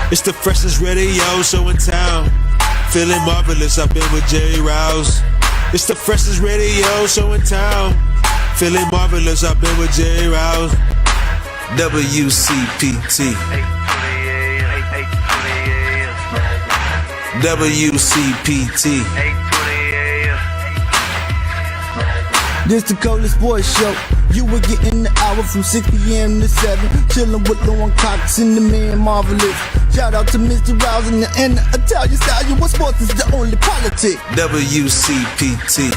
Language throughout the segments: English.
It's the freshest radio show in town. Feeling marvelous, I've been with Jerry Rouse. It's the freshest radio show in town. Feeling marvelous, I've been with Jerry Rouse. WCPT. WCPT. This the coldest boy show. You were getting the hour from 6 p.m. to 7. Chillin' with Lauren Cox and the man Marvelous. Shout out to Mr. Rouse and the Italian style. You what sports is the only politic. WCPT.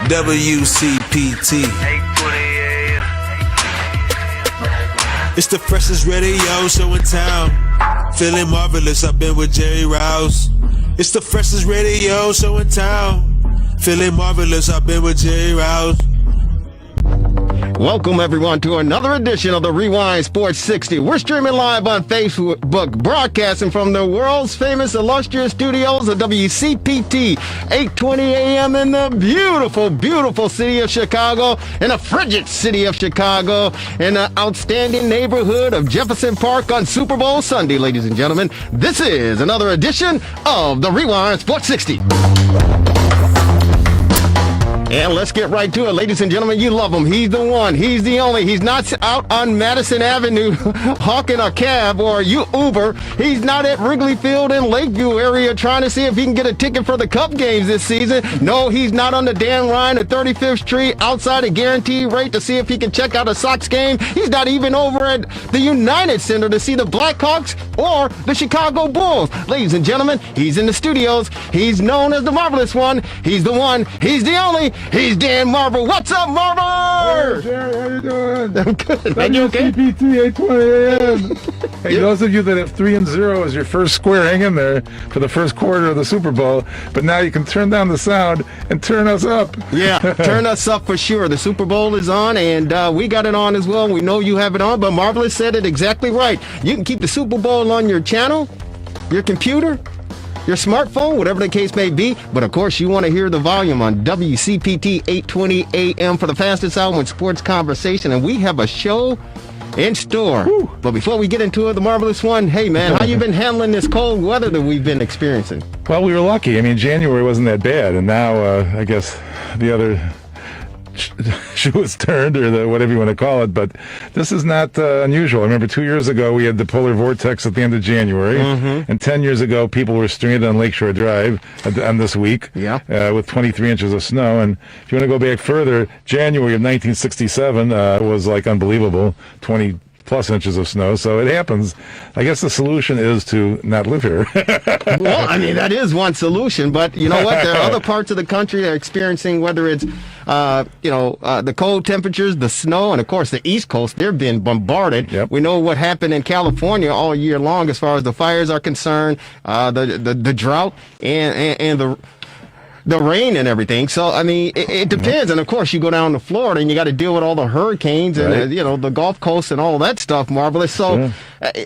WCPT. It's the freshest radio show in town. Feeling marvelous, I've been with Jerry Rouse. It's the freshest radio show in town. Feeling marvelous, I've been with Jerry Rouse. Welcome, everyone, to another edition of the Rewind Sports 60. We're streaming live on Facebook, broadcasting from the world's famous illustrious studios of WCPT, 820 AM in the beautiful, beautiful city of Chicago, in the frigid city of Chicago, in the outstanding neighborhood of Jefferson Park on Super Bowl Sunday, ladies and gentlemen. This is another edition of the Rewind Sports 60. And let's get right to it, ladies and gentlemen. You love him. He's the one. He's the only. He's not out on Madison Avenue hawking a cab or Uber. He's not at Wrigley Field in Lakeview area trying to see if he can get a ticket for the Cup games this season. No, he's not on the Dan Ryan at 35th Street outside a guaranteed rate to see if he can check out a Sox game. He's not even over at the United Center to see the Blackhawks or the Chicago Bulls. Ladies and gentlemen, he's in the studios. He's known as the Marvelous One. He's the one. He's the only. He's Dan Marble. What's up, Marble? Hey, Jerry, how you doing? I'm good. Are you okay? WCPT 820 AM. Hey, those of you that have 3-0 as your first square, hang in there for the first quarter of the Super Bowl. But now you can turn down the sound and turn us up. Yeah, turn us up for sure. The Super Bowl is on, and we got it on as well. We know you have it on, but Marvelous said it exactly right. You can keep the Super Bowl on your channel, your computer, your smartphone, whatever the case may be. But of course, you want to hear the volume on WCPT 820 AM for the fastest hour in sports conversation. And we have a show in store. Woo. But before we get into it, the Marvelous One, hey man, how you been handling this cold weather that we've been experiencing? Well, we were lucky. I mean, January wasn't that bad. And now, I guess the other shoe is turned, or whatever you want to call it, but this is not unusual. I remember 2 years ago we had the polar vortex at the end of January, and 10 years ago people were stranded on Lakeshore Drive on this week with 23 inches of snow. And if you want to go back further, January of 1967 was like unbelievable, 20 plus inches of snow. So it happens. I guess the solution is to not live here. Well, I mean, that is one solution, but you know what? There are other parts of the country that are experiencing, whether it's, the cold temperatures, the snow, and of course the East Coast, they're being bombarded. Yep. We know what happened in California all year long as far as the fires are concerned, the drought and the rain and everything. So, I mean, it depends. And, of course, you go down to Florida and you got to deal with all the hurricanes and, the Gulf Coast and all that stuff, Marvelous. So,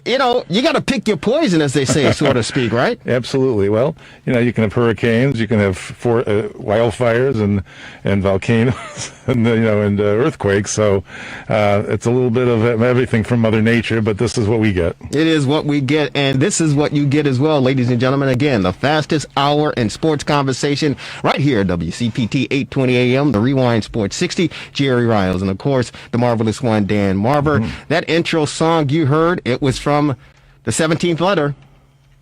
you got to pick your poison, as they say, so to speak, right? Absolutely. Well, you can have hurricanes, you can have wildfires and volcanoes and earthquakes. So it's a little bit of everything from Mother Nature, but this is what we get. It is what we get, and this is what you get as well, ladies and gentlemen. Again, the fastest hour in sports conversation right here at WCPT 820 AM, the Rewind Sports 60, Jerry Riles, and of course, the Marvelous One, Dan Marver. That intro song you heard, it was from the 17th letter.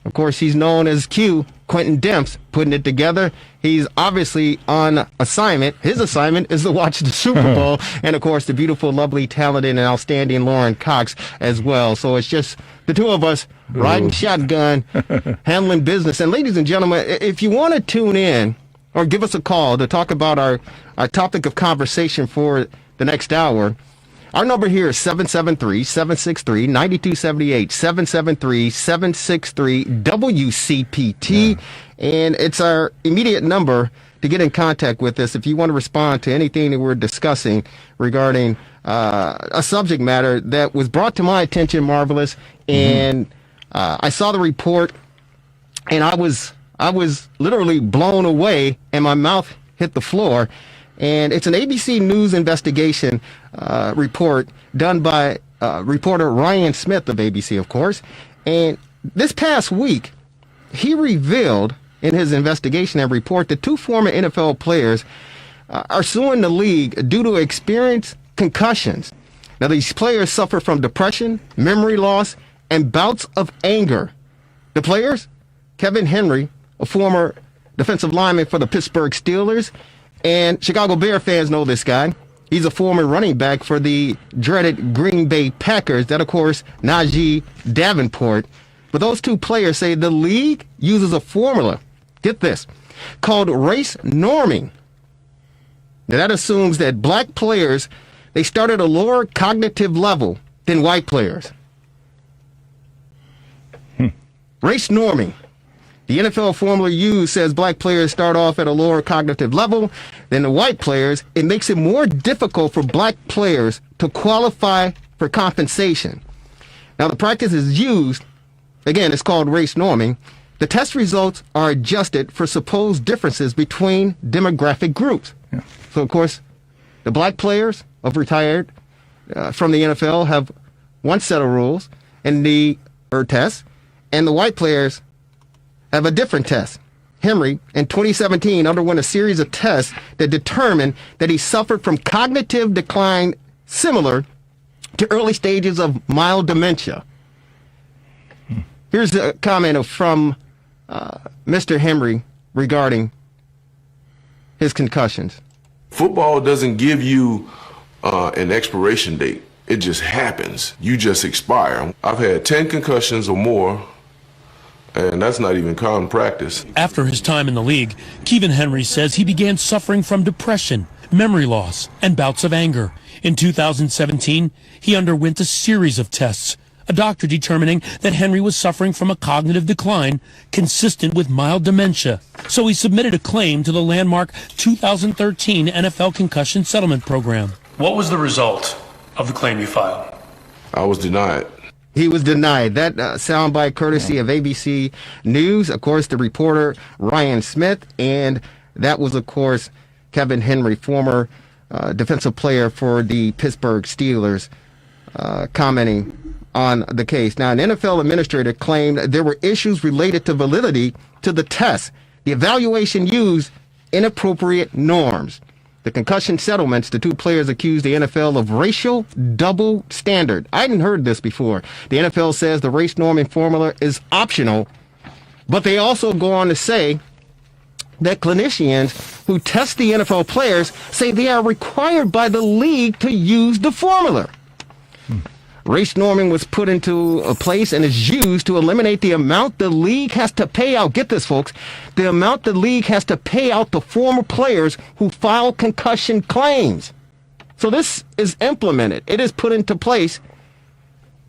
Of course, he's known as Q, Quentin Demps, putting it together. He's obviously on assignment. His assignment is to watch the Super Bowl. And, of course, the beautiful, lovely, talented, and outstanding Lauren Cox as well. So it's just the two of us riding shotgun, handling business. And, ladies and gentlemen, if you want to tune in or give us a call to talk about our topic of conversation for the next hour, our number here is 773-763-9278, 773-763-WCPT, and it's our immediate number to get in contact with us if you want to respond to anything that we're discussing regarding a subject matter that was brought to my attention, Marvelous, and I saw the report, and I was literally blown away, and my mouth hit the floor. And it's an ABC News investigation report done by reporter Ryan Smith of ABC, of course. And this past week, he revealed in his investigation and report that 2 former NFL players are suing the league due to experienced concussions. Now, these players suffer from depression, memory loss, and bouts of anger. The players, Kevin Henry, a former defensive lineman for the Pittsburgh Steelers, and Chicago Bear fans know this guy. He's a former running back for the dreaded Green Bay Packers. That, of course, Najee Davenport. But those 2 players say the league uses a formula, get this, called race norming. Now, that assumes that black players, they start at a lower cognitive level than white players. Race norming. The NFL formula used says black players start off at a lower cognitive level than the white players. It makes it more difficult for black players to qualify for compensation. Now, the practice is used, again, it's called race norming. The test results are adjusted for supposed differences between demographic groups. Yeah. So, of course, the black players of retired from the NFL have one set of rules in the test, and the white players have a different test. Henry, in 2017, underwent a series of tests that determined that he suffered from cognitive decline similar to early stages of mild dementia. Here's a comment from Mr. Henry regarding his concussions. Football doesn't give you an expiration date. It just happens. You just expire. I've had 10 concussions or more, and that's not even common practice. After his time in the league, Kevin Henry says he began suffering from depression, memory loss, and bouts of anger. In 2017, he underwent a series of tests, a doctor determining that Henry was suffering from a cognitive decline consistent with mild dementia. So he submitted a claim to the landmark 2013 NFL Concussion Settlement Program. What was the result of the claim you filed? I was denied. He was denied. That soundbite courtesy of ABC News, of course, the reporter Ryan Smith, and that was, of course, Kevin Henry, former defensive player for the Pittsburgh Steelers, commenting on the case. Now, an NFL administrator claimed there were issues related to validity to the test. The evaluation used inappropriate norms. The concussion settlements, the 2 players accused the NFL of racial double standard. I hadn't heard this before. The NFL says the race norming formula is optional, but they also go on to say that clinicians who test the NFL players say they are required by the league to use the formula. Race norming was put into a place and is used to eliminate the amount the league has to pay out. Get this, folks. The amount the league has to pay out to former players who file concussion claims. So this is implemented. It is put into place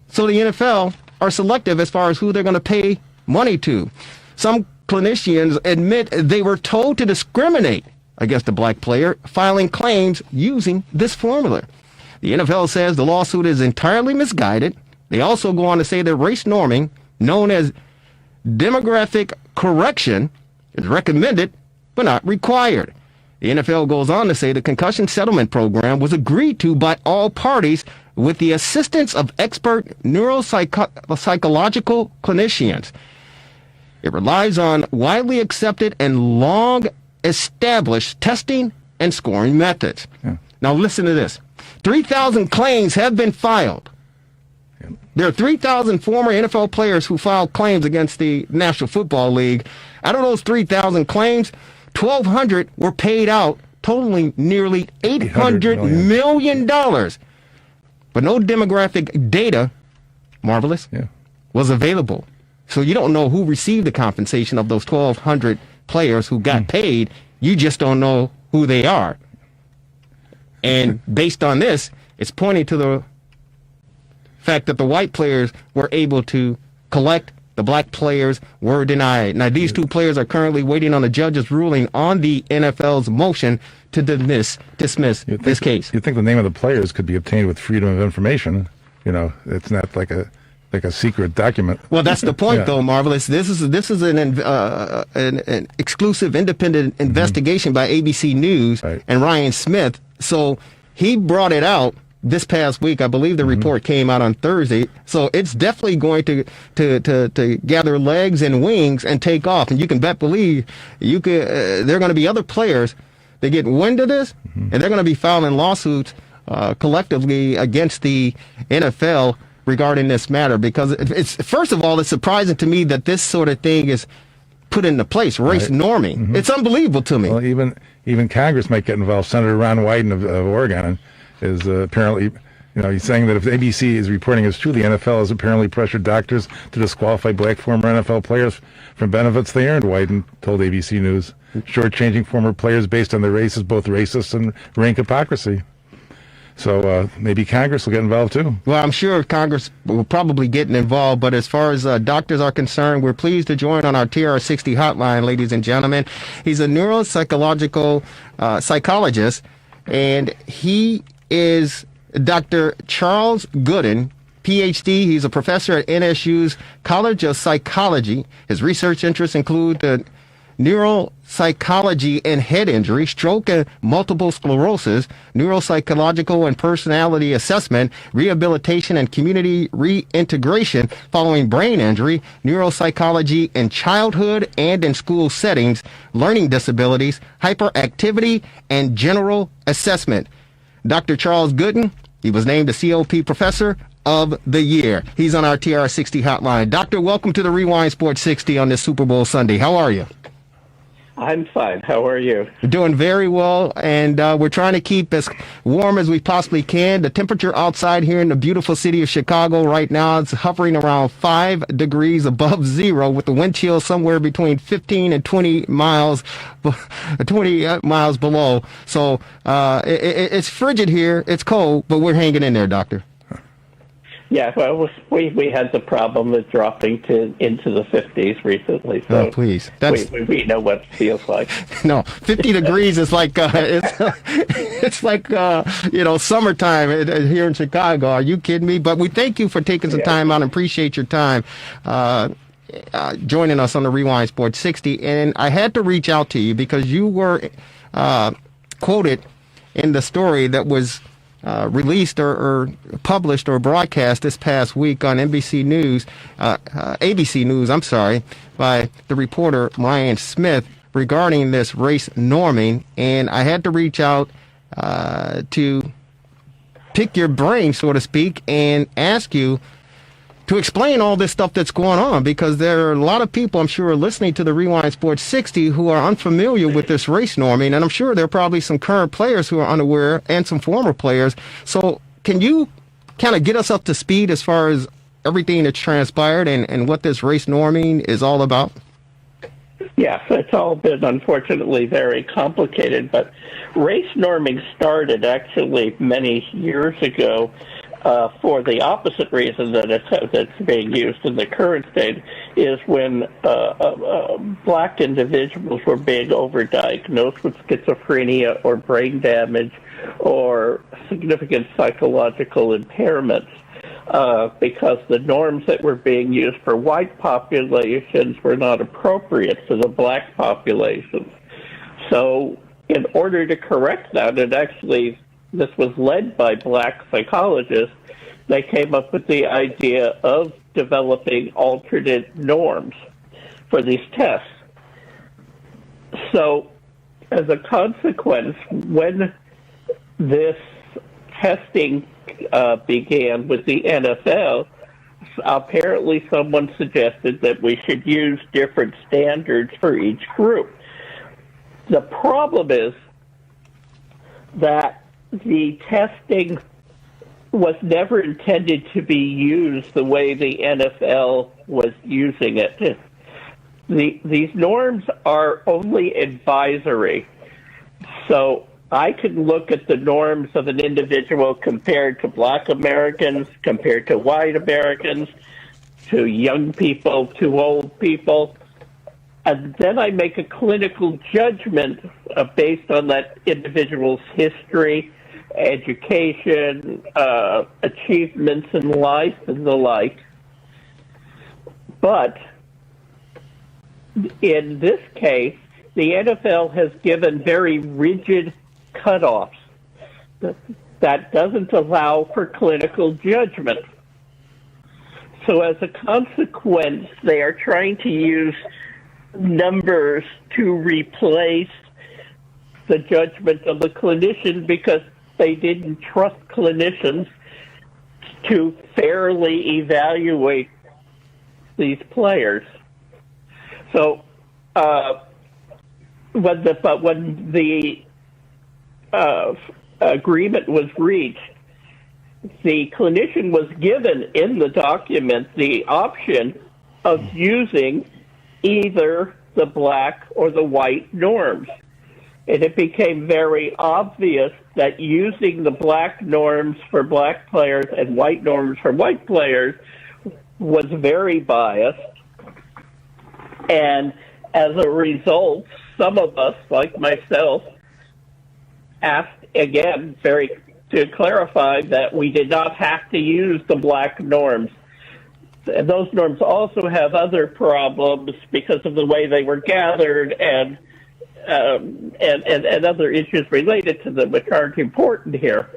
so the NFL are selective as far as who they're going to pay money to. Some clinicians admit they were told to discriminate against a black player filing claims using this formula. The NFL says the lawsuit is entirely misguided. They also go on to say that race norming, known as demographic correction, is recommended but not required. The NFL goes on to say the concussion settlement program was agreed to by all parties with the assistance of expert neuropsychological clinicians. It relies on widely accepted and long-established testing and scoring methods. Yeah. Now listen to this. 3,000 claims have been filed. There are 3,000 former NFL players who filed claims against the National Football League. Out of those 3,000 claims, 1,200 were paid out, totaling nearly $800 million. But no demographic data, marvelous, was available. So you don't know who received the compensation of those 1,200 players who got paid. You just don't know who they are. And based on this, it's pointing to the fact that the white players were able to collect, the black players were denied. Now, these 2 players are currently waiting on the judge's ruling on the NFL's motion to dismiss this case. You'd think the name of the players could be obtained with freedom of information. You know, it's not like a secret document. Well, that's the point, though, Marvelous. This is an exclusive, independent investigation by ABC News and Ryan Smith. So he brought it out this past week. I believe the report came out on Thursday. So it's definitely going to gather legs and wings and take off. And you can believe there are going to be other players that get wind of this, and they're going to be filing lawsuits collectively against the NFL regarding this matter, because it's first of all, it's surprising to me that this sort of thing is put into place, race norming. It's unbelievable to me. Well, even Congress might get involved. Senator Ron Wyden of Oregon is apparently, he's saying that if ABC is reporting as true, the NFL has apparently pressured doctors to disqualify black former NFL players from benefits they earned, Wyden told ABC News. Shortchanging former players based on their race is both racist and rank hypocrisy. So maybe Congress will get involved too. Well, I'm sure Congress will probably get involved, but as far as doctors are concerned, we're pleased to join on our TRS60 hotline, ladies and gentlemen. He's a neuropsychological psychologist, and he is Dr. Charles Gooden, PhD. He's a professor at NSU's College of Psychology. His research interests include the neuropsychology and head injury, stroke and multiple sclerosis, neuropsychological and personality assessment, rehabilitation and community reintegration following brain injury, neuropsychology in childhood and in school settings, learning disabilities, hyperactivity, and general assessment. Dr. Charles Gooden, he was named the COP Professor of the Year. He's on our TR60 hotline. Doctor, welcome to the Rewind Sports 60 on this Super Bowl Sunday. How are you? I'm fine. How are you? Doing very well, and we're trying to keep as warm as we possibly can. The temperature outside here in the beautiful city of Chicago right now is hovering around 5 degrees above zero, with the wind chill somewhere between 15 and 20 miles below. So it's frigid here. It's cold, but we're hanging in there, Doctor. Yeah, well, we had the problem of dropping into the 50s recently. So please. We know what it feels like. No, 50 degrees is like it's like summertime here in Chicago. Are you kidding me? But we thank you for taking some time out and appreciate your time joining us on the Rewind Sports 60. And I had to reach out to you because you were quoted in the story that was released or published or broadcast this past week on ABC News, by the reporter Ryan Smith regarding this race norming. And I had to reach out to pick your brain, so to speak, and ask you to explain all this stuff that's going on, because there are a lot of people, I'm sure, listening to the Rewind Sports 60 who are unfamiliar with this race norming, and I'm sure there are probably some current players who are unaware and some former players. So can you kind of get us up to speed as far as everything that's transpired and what this race norming is all about? Yes, it's all been, unfortunately, very complicated, but race norming started actually many years ago for the opposite reason that it's being used in the current state, is when black individuals were being overdiagnosed with schizophrenia or brain damage or significant psychological impairments, because the norms that were being used for white populations were not appropriate for the black populations. So in order to correct that, this was led by black psychologists. They came up with the idea of developing alternate norms for these tests. So as a consequence, when this testing began with the NFL, apparently someone suggested that we should use different standards for each group. The problem is that the testing was never intended to be used the way the NFL was using it. These norms are only advisory. So I can look at the norms of an individual compared to black Americans, compared to white Americans, to young people, to old people, and then I make a clinical judgment based on that individual's history, education, achievements in life, and the like. But in this case, the NFL has given very rigid cutoffs. that doesn't allow for clinical judgment. So as a consequence, they are trying to use numbers to replace the judgment of the clinician because they didn't trust clinicians to fairly evaluate these players. So when the agreement was reached, the clinician was given in the document the option of using either the black or the white norms. And it became very obvious that using the black norms for black players and white norms for white players was very biased. And as a result, some of us, like myself, asked again to clarify that we did not have to use the black norms. And those norms also have other problems because of the way they were gathered and other issues related to them, which aren't important here.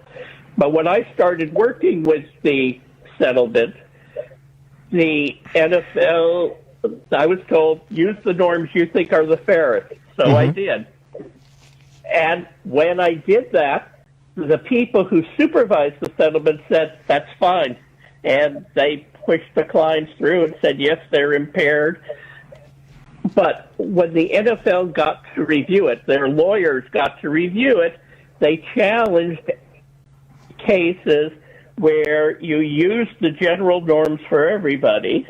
But when I started working with the settlement, the NFL, I was told, use the norms you think are the fairest. So I did. And when I did that, the people who supervised the settlement said, that's fine. And they pushed the clients through and said, yes, they're impaired. But when the NFL got to review it, their lawyers got to review it, they challenged cases where you use the general norms for everybody,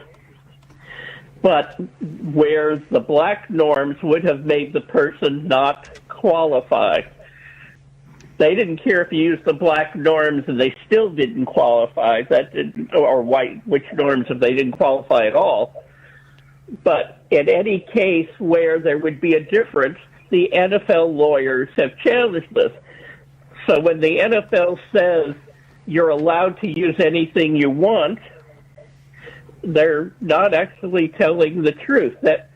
but where the black norms would have made the person not qualify. They didn't care if you used the black norms and they still didn't qualify, or white, which norms if they didn't qualify at all. But in any case where there would be a difference, the NFL lawyers have challenged this. So when the NFL says you're allowed to use anything you want, they're not actually telling the truth. That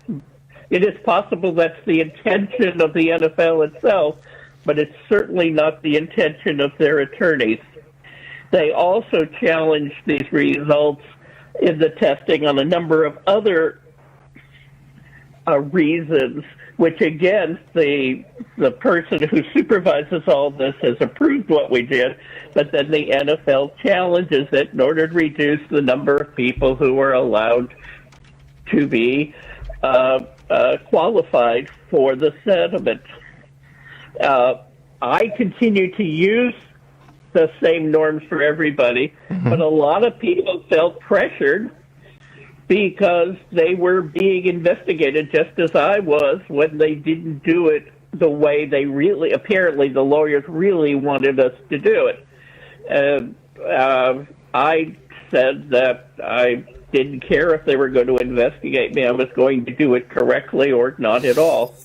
it is possible that's the intention of the NFL itself, but it's certainly not the intention of their attorneys. They also challenged these results in the testing on a number of other reasons, which again, the person who supervises all this has approved what we did, but then the NFL challenges it in order to reduce the number of people who are allowed to be qualified for the settlement. I continue to use the same norms for everybody, but a lot of people felt pressured because they were being investigated just as I was when they didn't do it the way they really, apparently the lawyers really wanted us to do it. I said that I didn't care if they were going to investigate me. I was going to do it correctly or not at all.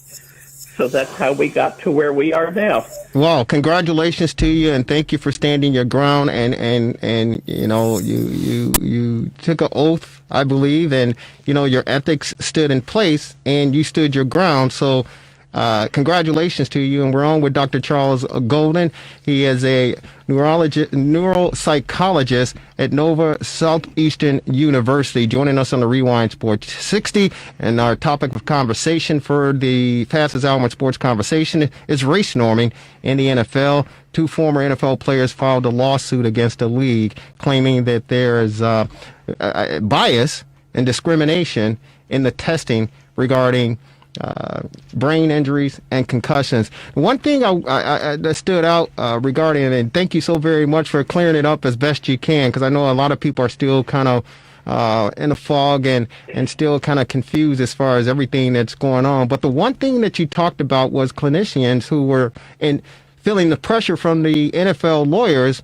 So that's how we got to where we are now. Well, congratulations to you, and thank you for standing your ground. And you know, you took an oath, I believe, and you know your ethics stood in place, and you stood your ground. So, congratulations to you. And we're on with Dr. Charles Golden. He is a neuropsychologist at Nova Southeastern University, joining us on the Rewind Sports 60. And our topic of conversation for the fastest hour in sports conversation is race norming in the NFL. Two former NFL players filed a lawsuit against the league, claiming that there is bias and discrimination in the testing regarding brain injuries and concussions. One thing that stood out regarding, and thank you so very much for clearing it up as best you can, because I know a lot of people are still kind of in a fog and still kind of confused as far as everything that's going on. But the one thing that you talked about was clinicians who were feeling the pressure from the NFL lawyers,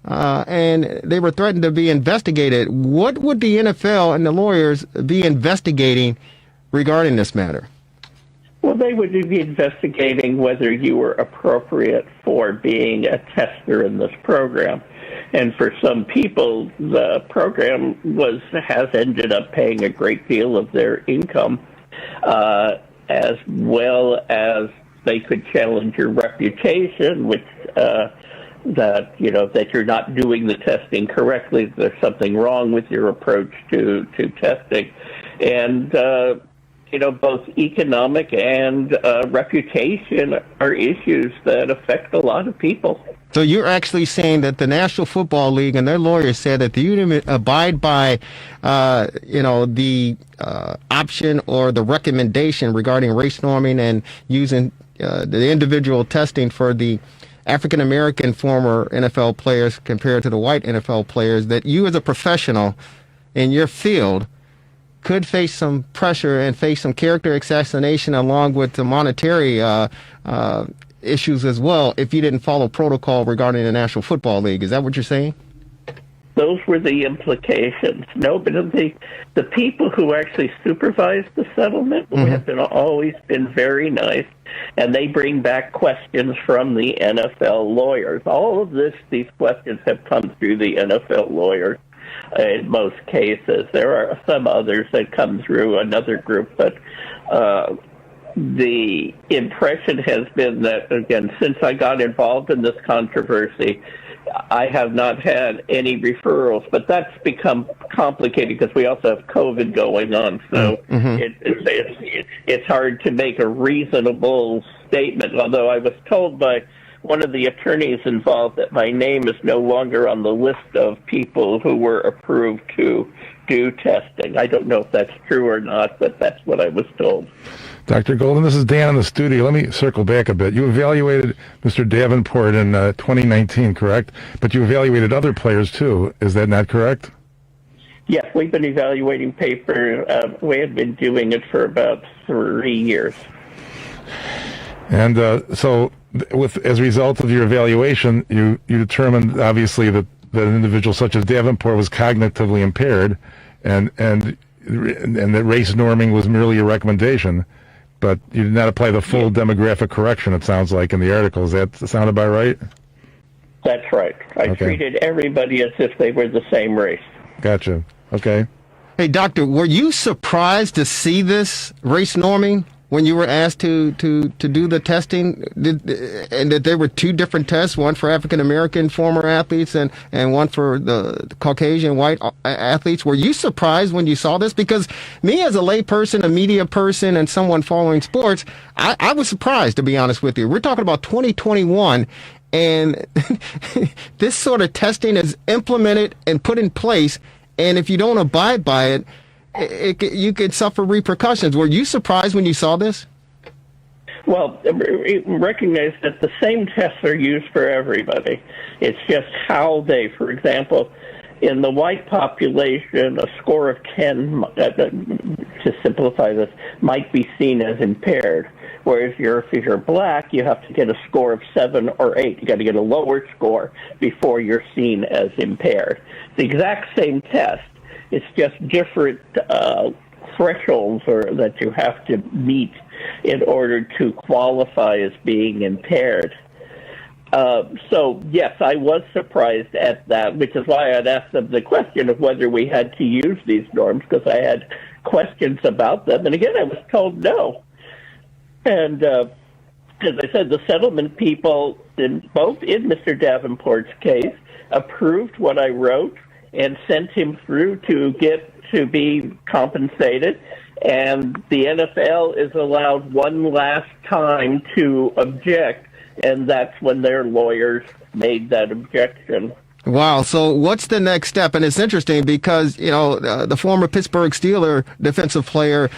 and they were threatened to be investigated. What would the NFL and the lawyers be investigating regarding this matter? Well, they would be investigating whether you were appropriate for being a tester in this program. And for some people, the program has ended up paying a great deal of their income, as well as they could challenge your reputation, which that that you're not doing the testing correctly. There's something wrong with your approach to testing, and both economic and reputation are issues that affect a lot of people. So you're actually saying that the National Football League and their lawyers said that you didn't abide by, the option or the recommendation regarding race norming and using the individual testing for the African American former NFL players compared to the white NFL players, that you as a professional in your field could face some pressure and face some character assassination along with the monetary issues as well if you didn't follow protocol regarding the National Football League. Is that what you're saying? Those were the implications. No, but the people who actually supervised the settlement have always been very nice, and they bring back questions from the NFL lawyers. All of these questions have come through the NFL lawyers in most cases. There are some others that come through another group, but the impression has been that, again, since I got involved in this controversy, I have not had any referrals, but that's become complicated because we also have COVID going on, so it's hard to make a reasonable statement, although I was told by one of the attorneys involved that my name is no longer on the list of people who were approved to do testing. I don't know if that's true or not, but that's what I was told. Dr. Golden, this is Dan in the studio. Let me circle back a bit. You evaluated Mr. Davenport in 2019, correct? But you evaluated other players too. Is that not correct? Yes, we've been evaluating paper. We have been doing it for about 3 years. And so, as a result of your evaluation, you determined obviously that an individual such as Davenport was cognitively impaired, and that race norming was merely a recommendation. But you did not apply the full demographic correction, it sounds like, in the article. Does that sound about right? That's right. I treated everybody as if they were the same race. Gotcha. Okay. Hey, Doctor, were you surprised to see this race norming when you were asked to do the testing, and that there were two different tests, one for African-American former athletes and one for the Caucasian white athletes? Were you surprised when you saw this? Because me as a lay person, a media person, and someone following sports, I was surprised, to be honest with you. We're talking about 2021, and this sort of testing is implemented and put in place, and if you don't abide by it, you could suffer repercussions. Were you surprised when you saw this? Well, recognize that the same tests are used for everybody. It's just how they, for example, in the white population, a score of 10, to simplify this, might be seen as impaired. Whereas if you're black, you have to get a score of 7 or 8. You got to get a lower score before you're seen as impaired. The exact same test. It's just different thresholds that you have to meet in order to qualify as being impaired. So, yes, I was surprised at that, which is why I'd asked them the question of whether we had to use these norms, because I had questions about them. And again, I was told no. And as I said, the settlement people, both in Mr. Davenport's case, approved what I wrote and sent him through to be compensated. And the NFL is allowed one last time to object, and that's when their lawyers made that objection. Wow. So what's the next step? And it's interesting because, the former Pittsburgh Steeler defensive player,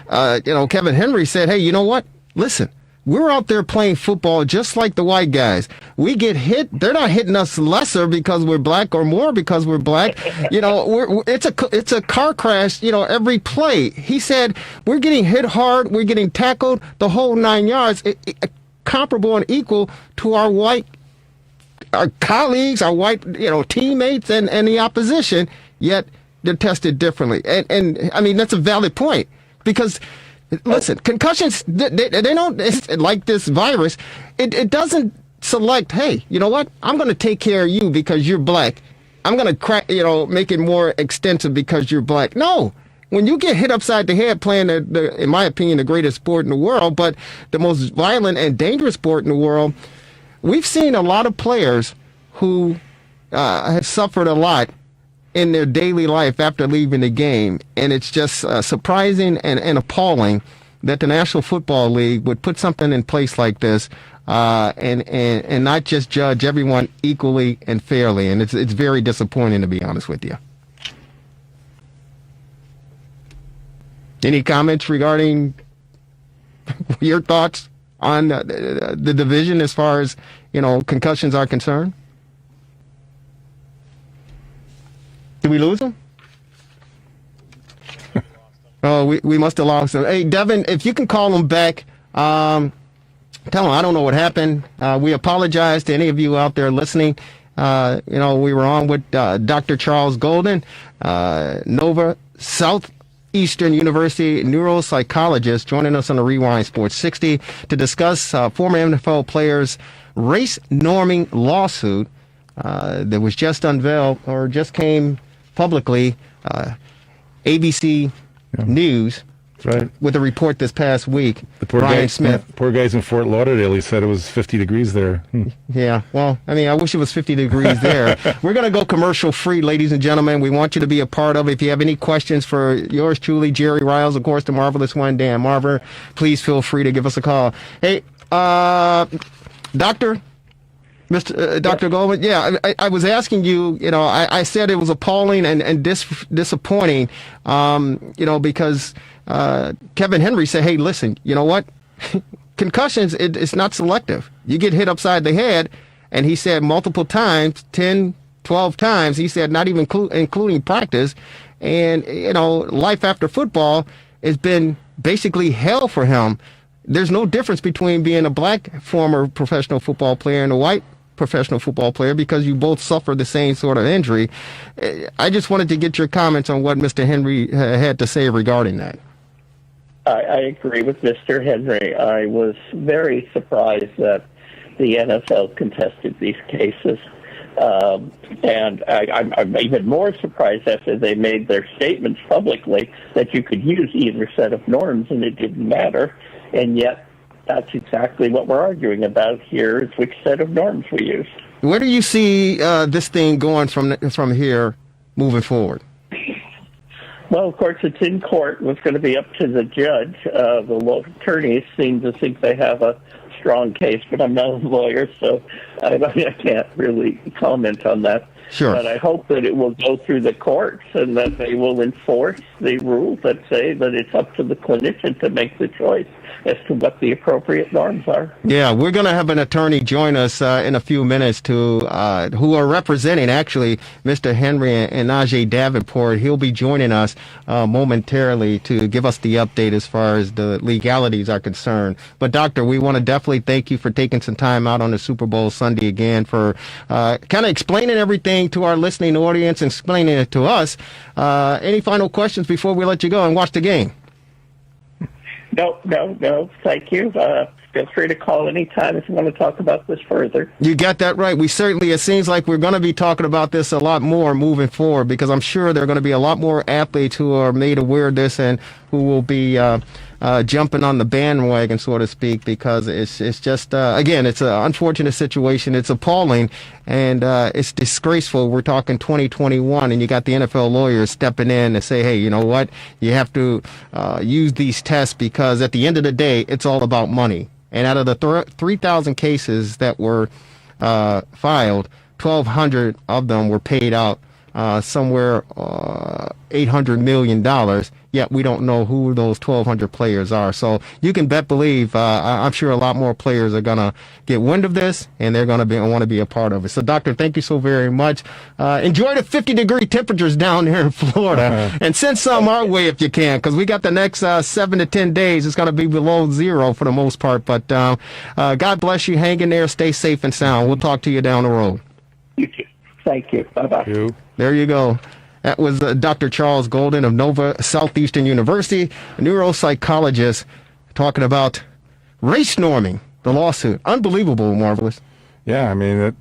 Kevin Henry said, hey, you know what? Listen, we're out there playing football just like the white guys. We get hit. They're not hitting us lesser because we're black or more because we're black. It's a car crash, every play. He said, we're getting hit hard. We're getting tackled the whole 9 yards, comparable and equal to our colleagues, our white, teammates and the opposition, yet they're tested differently. And I mean, that's a valid point because listen, concussions, they don't, it's like this virus, it doesn't select, hey, you know what? I'm going to take care of you because you're black. I'm going to make it more extensive because you're black. No. When you get hit upside the head playing, in my opinion, the greatest sport in the world, but the most violent and dangerous sport in the world, we've seen a lot of players who have suffered a lot in their daily life after leaving the game. And it's just surprising and appalling that the National Football League would put something in place like this and not just judge everyone equally and fairly. And it's very disappointing, to be honest with you. Any comments regarding your thoughts on the division as far as, concussions are concerned? Did we lose him? Oh, we must have lost him. Hey, Devin, if you can call him back, tell him I don't know what happened. We apologize to any of you out there listening. We were on with Dr. Charles Golden, Nova Southeastern University neuropsychologist, joining us on the Rewind Sports 60 to discuss former NFL players' race norming lawsuit that was just unveiled or just came publicly, ABC News, right, with a report this past week. The poor Brian guy, Smith. Poor guys in Fort Lauderdale, he said it was 50 degrees there. Yeah, well, I wish it was 50 degrees there. We're going to go commercial free, ladies and gentlemen. We want you to be a part of it. If you have any questions for yours truly, Jerry Riles, of course, the marvelous one, Dan Marver, please feel free to give us a call. Hey, Dr. Goldman, yeah, I was asking you, I said it was appalling and disappointing, because Kevin Henry said, hey, listen, you know what? Concussions, it's not selective. You get hit upside the head, and he said multiple times, 10, 12 times, he said not even including practice, and, life after football has been basically hell for him. There's no difference between being a black former professional football player and a white professional football player because you both suffer the same sort of injury. I just wanted to get your comments on what Mr. Henry had to say regarding that. I agree with Mr. Henry. I was very surprised that the NFL contested these cases. And I'm even more surprised after they made their statements publicly that you could use either set of norms and it didn't matter. And yet, that's exactly what we're arguing about here, is which set of norms we use. Where do you see this thing going from here moving forward? Well, of course, it's in court. It's going to be up to the judge. The law attorneys seem to think they have a strong case, but I'm not a lawyer, so I can't really comment on that. Sure. But I hope that it will go through the courts and that they will enforce the rules that say that it's up to the clinician to make the choice as to what the appropriate norms are. Yeah, we're going to have an attorney join us in a few minutes who are representing, actually, Mr. Henry and Najee Davenport. He'll be joining us momentarily to give us the update as far as the legalities are concerned. But, Doctor, we want to definitely thank you for taking some time out on the Super Bowl Sunday again for kind of explaining everything to our listening audience and explaining it to us. Any final questions before we let you go and watch the game? No. Thank you. Feel free to call anytime if you want to talk about this further. You got that right. It seems like we're going to be talking about this a lot more moving forward because I'm sure there are going to be a lot more athletes who are made aware of this and who will be jumping on the bandwagon, so to speak, because it's just, again, it's an unfortunate situation. It's appalling and it's disgraceful. We're talking 2021 and you got the NFL lawyers stepping in and say, hey, you know what? You have to use these tests because at the end of the day, it's all about money. And out of the 3,000 cases that were filed, 1,200 of them were paid out somewhere $800 million. Yet we don't know who those 1,200 players are. So you can believe I'm sure a lot more players are going to get wind of this and they're going to want to be a part of it. So, Doctor, thank you so very much. Enjoy the 50-degree temperatures down here in Florida and send some our way if you can, because we got the next 7 to 10 days. It's going to be below zero for the most part. But God bless you. Hang in there. Stay safe and sound. We'll talk to you down the road. You too. Thank you. Bye-bye. There you go. That was Dr. Charles Golden of Nova Southeastern University, a neuropsychologist, talking about race norming, the lawsuit. Unbelievable, Marvelous. Yeah, I mean, it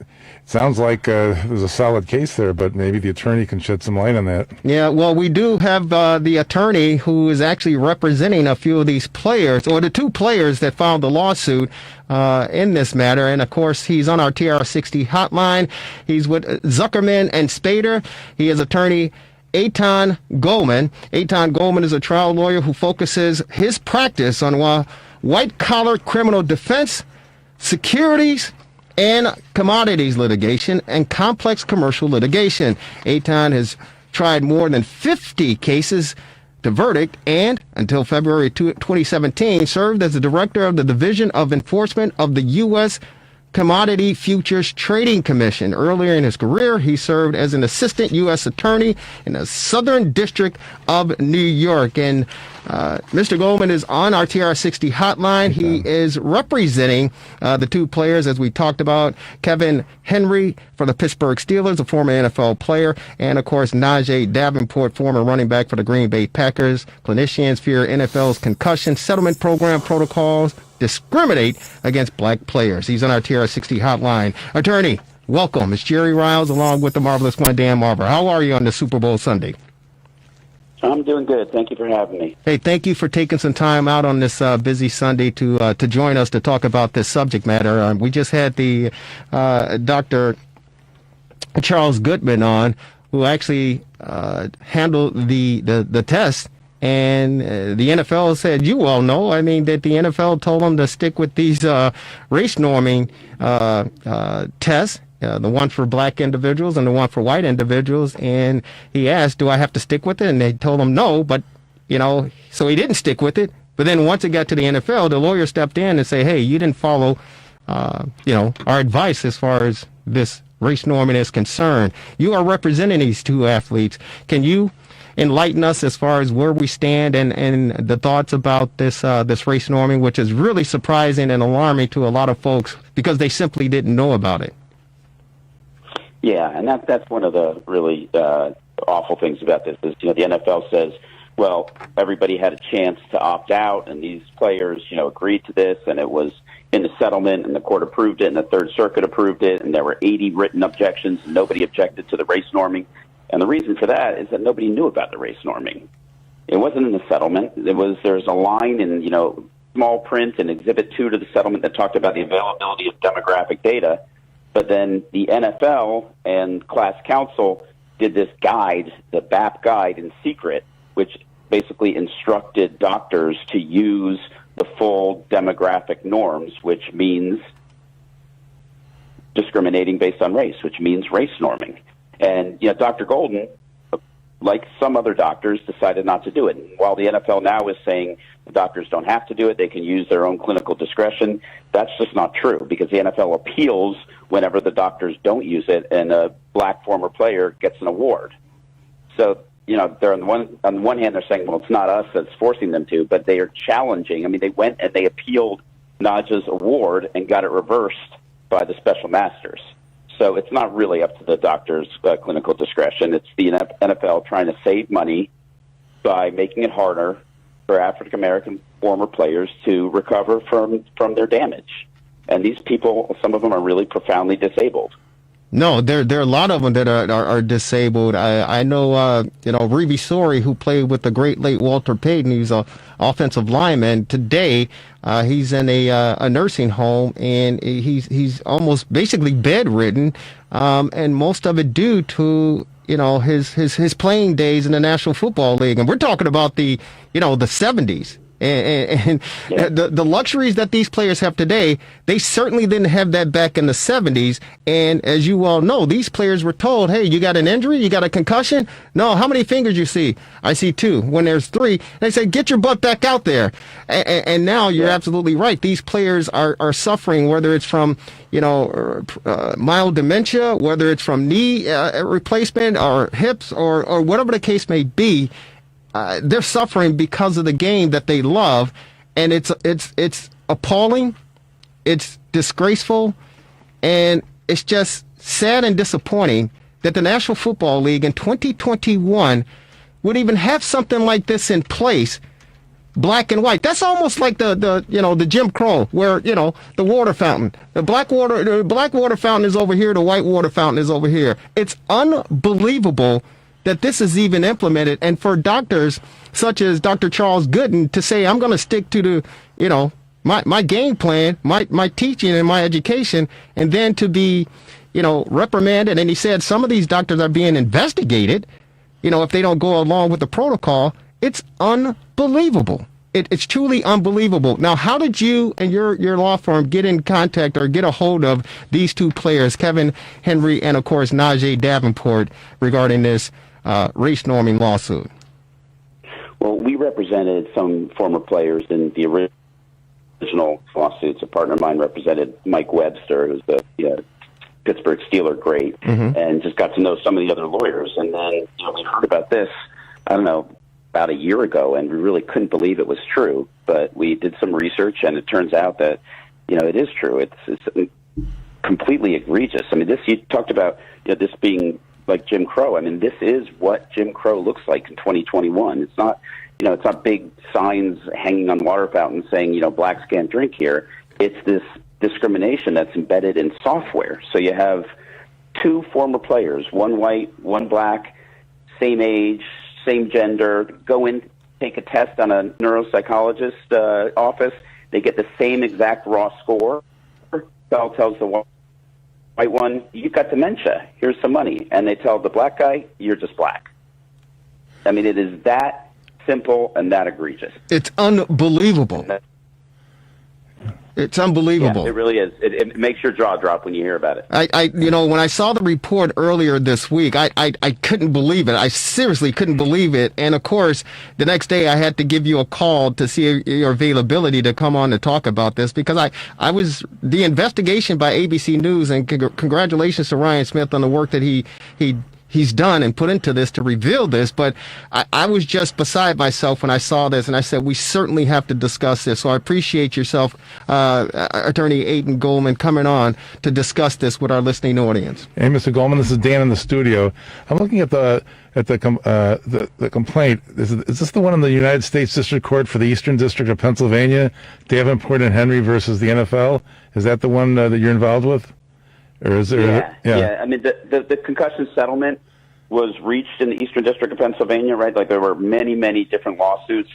sounds like there's a solid case there, but maybe the attorney can shed some light on that. Yeah, well, we do have the attorney who is actually representing a few of these players, or the two players that filed the lawsuit in this matter. And, of course, he's on our TRS60 hotline. He's with Zuckerman and Spader. He is attorney Eitan Goldman. Eitan Goldman is a trial lawyer who focuses his practice on white-collar criminal defense, securities, and commodities litigation and complex commercial litigation. Eitan has tried more than 50 cases to verdict and, until February 2017, served as the director of the Division of Enforcement of the U.S. Commodity Futures Trading Commission. Earlier in his career, he served as an assistant U.S. attorney in the Southern District of New York. And Mr. Goldman is on our TR60 hotline. He is representing the two players, as we talked about, Kevin Henry for the Pittsburgh Steelers, a former NFL player, and, of course, Najee Davenport, former running back for the Green Bay Packers. Clinicians fear NFL's concussion settlement program protocols discriminate against black players. He's on our TR60 hotline. Attorney, welcome. It's Jerry Riles along with the marvelous one, Dan Marver. How are you on this Super Bowl Sunday? I'm doing good. Thank you for having me. Hey, thank you for taking some time out on this busy Sunday to join us to talk about this subject matter. We just had the Dr. Charles Goodman on, who actually handled the test. And the NFL said, you all know, I mean, that the NFL told them to stick with these race norming tests, the one for black individuals and the one for white individuals. And he asked, do I have to stick with it? And they told him no, but, so he didn't stick with it. But then once it got to the NFL, the lawyer stepped in and said, hey, you didn't follow, our advice as far as this race norming is concerned. You are representing these two athletes. Can you enlighten us as far as where we stand and the thoughts about this race norming, which is really surprising and alarming to a lot of folks because they simply didn't know about it? Yeah, and that's one of the really awful things about this is, the NFL says, well, everybody had a chance to opt out, and these players, agreed to this, and it was in the settlement, and the court approved it, and the Third Circuit approved it, and there were 80 written objections, and nobody objected to the race norming. And the reason for that is that nobody knew about the race norming. It wasn't in the settlement. There's a line in, small print in Exhibit 2 to the settlement that talked about the availability of demographic data. But then the NFL and class counsel did this guide, the BAP guide, in secret, which basically instructed doctors to use the full demographic norms, which means discriminating based on race, which means race norming. And, Dr. Golden, like some other doctors, decided not to do it. And while the NFL now is saying the doctors don't have to do it, they can use their own clinical discretion, that's just not true because the NFL appeals whenever the doctors don't use it and a black former player gets an award. So, they're on the one hand, they're saying, well, it's not us that's forcing them to, but they are challenging. I mean, they went and they appealed Naja's award and got it reversed by the special masters. So it's not really up to the doctor's clinical discretion. It's the NFL trying to save money by making it harder for African-American former players to recover from their damage. And these people, some of them are really profoundly disabled. No, there are a lot of them that are disabled. I know, Reeve Sorey, who played with the great late Walter Payton. He's an offensive lineman. Today, he's in a nursing home, and he's almost basically bedridden, and most of it due to his playing days in the National Football League. And we're talking about the 70s. And yeah. The luxuries that these players have today, they certainly didn't have that back in the 70s. And as you all know, these players were told, hey, you got an injury? You got a concussion? No, how many fingers you see? I see 2. When there's 3, they say, get your butt back out there. And now you're absolutely right. These players are suffering, whether it's from, mild dementia, whether it's from knee replacement or hips or whatever the case may be. They're suffering because of the game that they love, and it's appalling, it's disgraceful, and it's just sad and disappointing that the National Football League in 2021 would even have something like this in place black and white. That's almost like the Jim Crow, where, the water fountain. The black water fountain is over here, the white water fountain is over here. It's unbelievable that this is even implemented. And for doctors such as Dr. Charles Gooden to say, I'm going to stick to the, my game plan, my teaching and my education, and then to be, reprimanded. And he said some of these doctors are being investigated, if they don't go along with the protocol. It's unbelievable. It's truly unbelievable. Now, how did you and your law firm get in contact or get a hold of these two players, Kevin Henry and, of course, Najee Davenport, regarding this race norming lawsuit? Well, we represented some former players in the original lawsuits. A partner of mine represented Mike Webster, who's the Pittsburgh Steeler great, and just got to know some of the other lawyers. And then we heard about this, I don't know, about a year ago, and we really couldn't believe it was true. But we did some research, and it turns out that it is true. It's completely egregious. I mean, you talked about this being like Jim Crow. I mean, this is what Jim Crow looks like in 2021. It's not it's not big signs hanging on water fountains saying blacks can't drink here. It's this discrimination that's embedded in software. So you have two former players, one white, one black, same age, same gender, go in, take a test on a neuropsychologist office. They get the same exact raw score. Bell tells the white one, you've got dementia, here's some money. And they tell the black guy, you're just black. I mean, it is that simple and that egregious. It's unbelievable. It's unbelievable. Yeah, it really is. It makes your jaw drop when you hear about it. When I saw the report earlier this week, I couldn't believe it. I seriously couldn't believe it. And of course, the next day I had to give you a call to see your availability to come on to talk about this, because I was the investigation by ABC News, and congratulations to Ryan Smith on the work that he's done and put into this to reveal this. But I was just beside myself when I saw this, and I said, we certainly have to discuss this. So I appreciate yourself, Attorney Aidan Goldman, coming on to discuss this with our listening audience. Hey, Mr. Goldman, this is Dan in the studio. I'm looking at the complaint. Is this the one in the United States District Court for the Eastern District of Pennsylvania, Davenport and Henry versus the NFL? Is that the one that you're involved with? Or is there? Yeah. I mean, the concussion settlement was reached in the Eastern District of Pennsylvania, right? Like there were many different lawsuits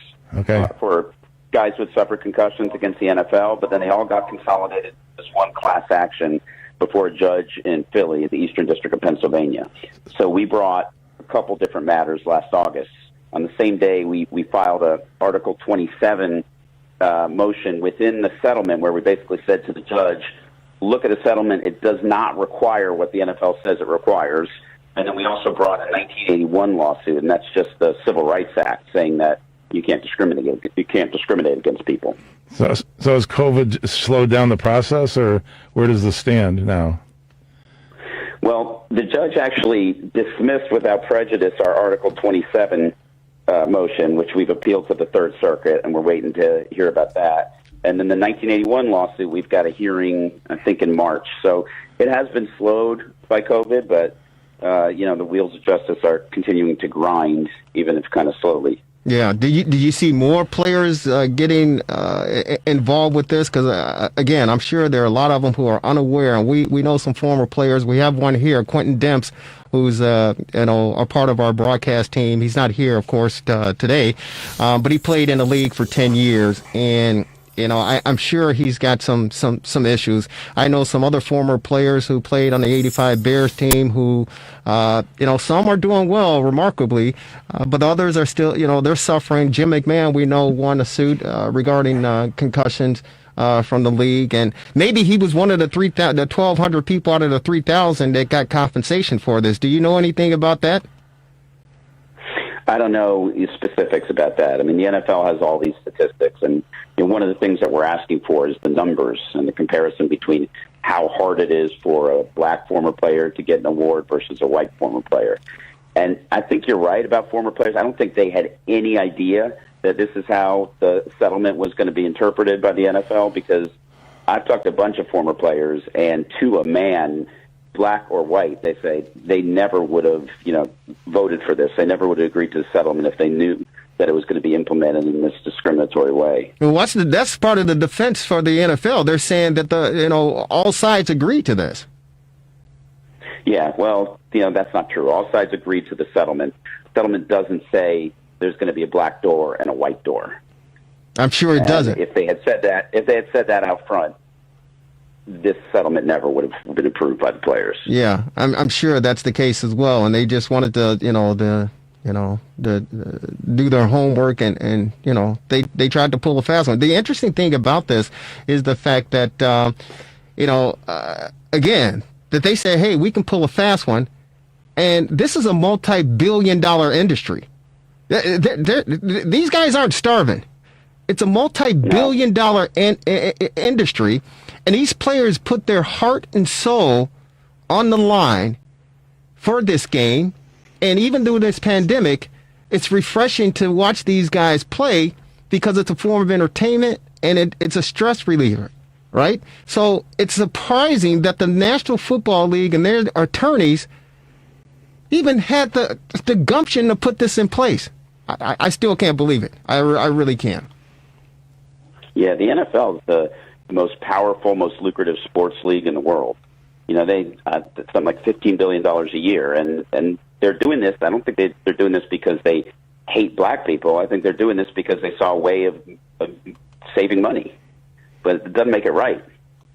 for guys who had suffered concussions against the NFL, but then they all got consolidated as one class action before a judge in Philly, the Eastern District of Pennsylvania. So we brought a couple different matters last August. On the same day, we filed a Article 27 motion within the settlement, where we basically said to the judge, look at a settlement. It does not require what the NFL says it requires. And then we also brought a 1981 lawsuit, and that's just the Civil Rights Act, saying that you can't discriminate against people. So has COVID slowed down the process, or where does this stand now? Well, the judge actually dismissed without prejudice our Article 27 motion, which we've appealed to the Third Circuit, and we're waiting to hear about that. And then the 1981 lawsuit, we've got a hearing, I think, in March. So it has been slowed by COVID, but, the wheels of justice are continuing to grind, even if kind of slowly. Yeah. Do you see more players getting involved with this? Because, again, I'm sure there are a lot of them who are unaware. And we know some former players. We have one here, Quentin Demps, who's a part of our broadcast team. He's not here, of course, today, but he played in the league for 10 years. And I'm sure he's got some issues. I know some other former players who played on the '85 Bears team who, some are doing well, remarkably, but others are still, they're suffering. Jim McMahon, we know, won a suit regarding concussions from the league, and maybe he was one of the 1,200 people out of the 3,000 that got compensation for this. Do you know anything about that? I don't know specifics about that. I mean, the NFL has all these statistics, and one of the things that we're asking for is the numbers and the comparison between how hard it is for a black former player to get an award versus a white former player. And I think you're right about former players. I don't think they had any idea that this is how the settlement was going to be interpreted by the NFL, because I've talked to a bunch of former players, and to a man, black or white, they say they never would have, voted for this. They never would have agreed to the settlement if they knew that it was going to be implemented in this discriminatory way. Well, that's part of the defense for the NFL. They're saying that all sides agree to this. Yeah, well, that's not true. All sides agreed to the settlement. Settlement doesn't say there's going to be a black door and a white door. I'm sure it doesn't. If they had said that out front, this settlement never would have been approved by the players. Yeah, I'm sure that's the case as well. And they just wanted to, do their homework, and they tried to pull a fast one. The interesting thing about this is the fact that again, that they say, hey, we can pull a fast one, and this is a multi-billion-dollar industry. These guys aren't starving. It's a multi-billion-dollar industry, and these players put their heart and soul on the line for this game. And even through this pandemic, it's refreshing to watch these guys play because it's a form of entertainment and it's a stress reliever, right? So it's surprising that the National Football League and their attorneys even had the gumption to put this in place. I still can't believe it. I really can't. Yeah, the NFL is the most powerful, most lucrative sports league in the world. They something like $15 billion a year, and they're doing this. I don't think they're doing this because they hate black people. I think they're doing this because they saw a way of saving money, but it doesn't make it right.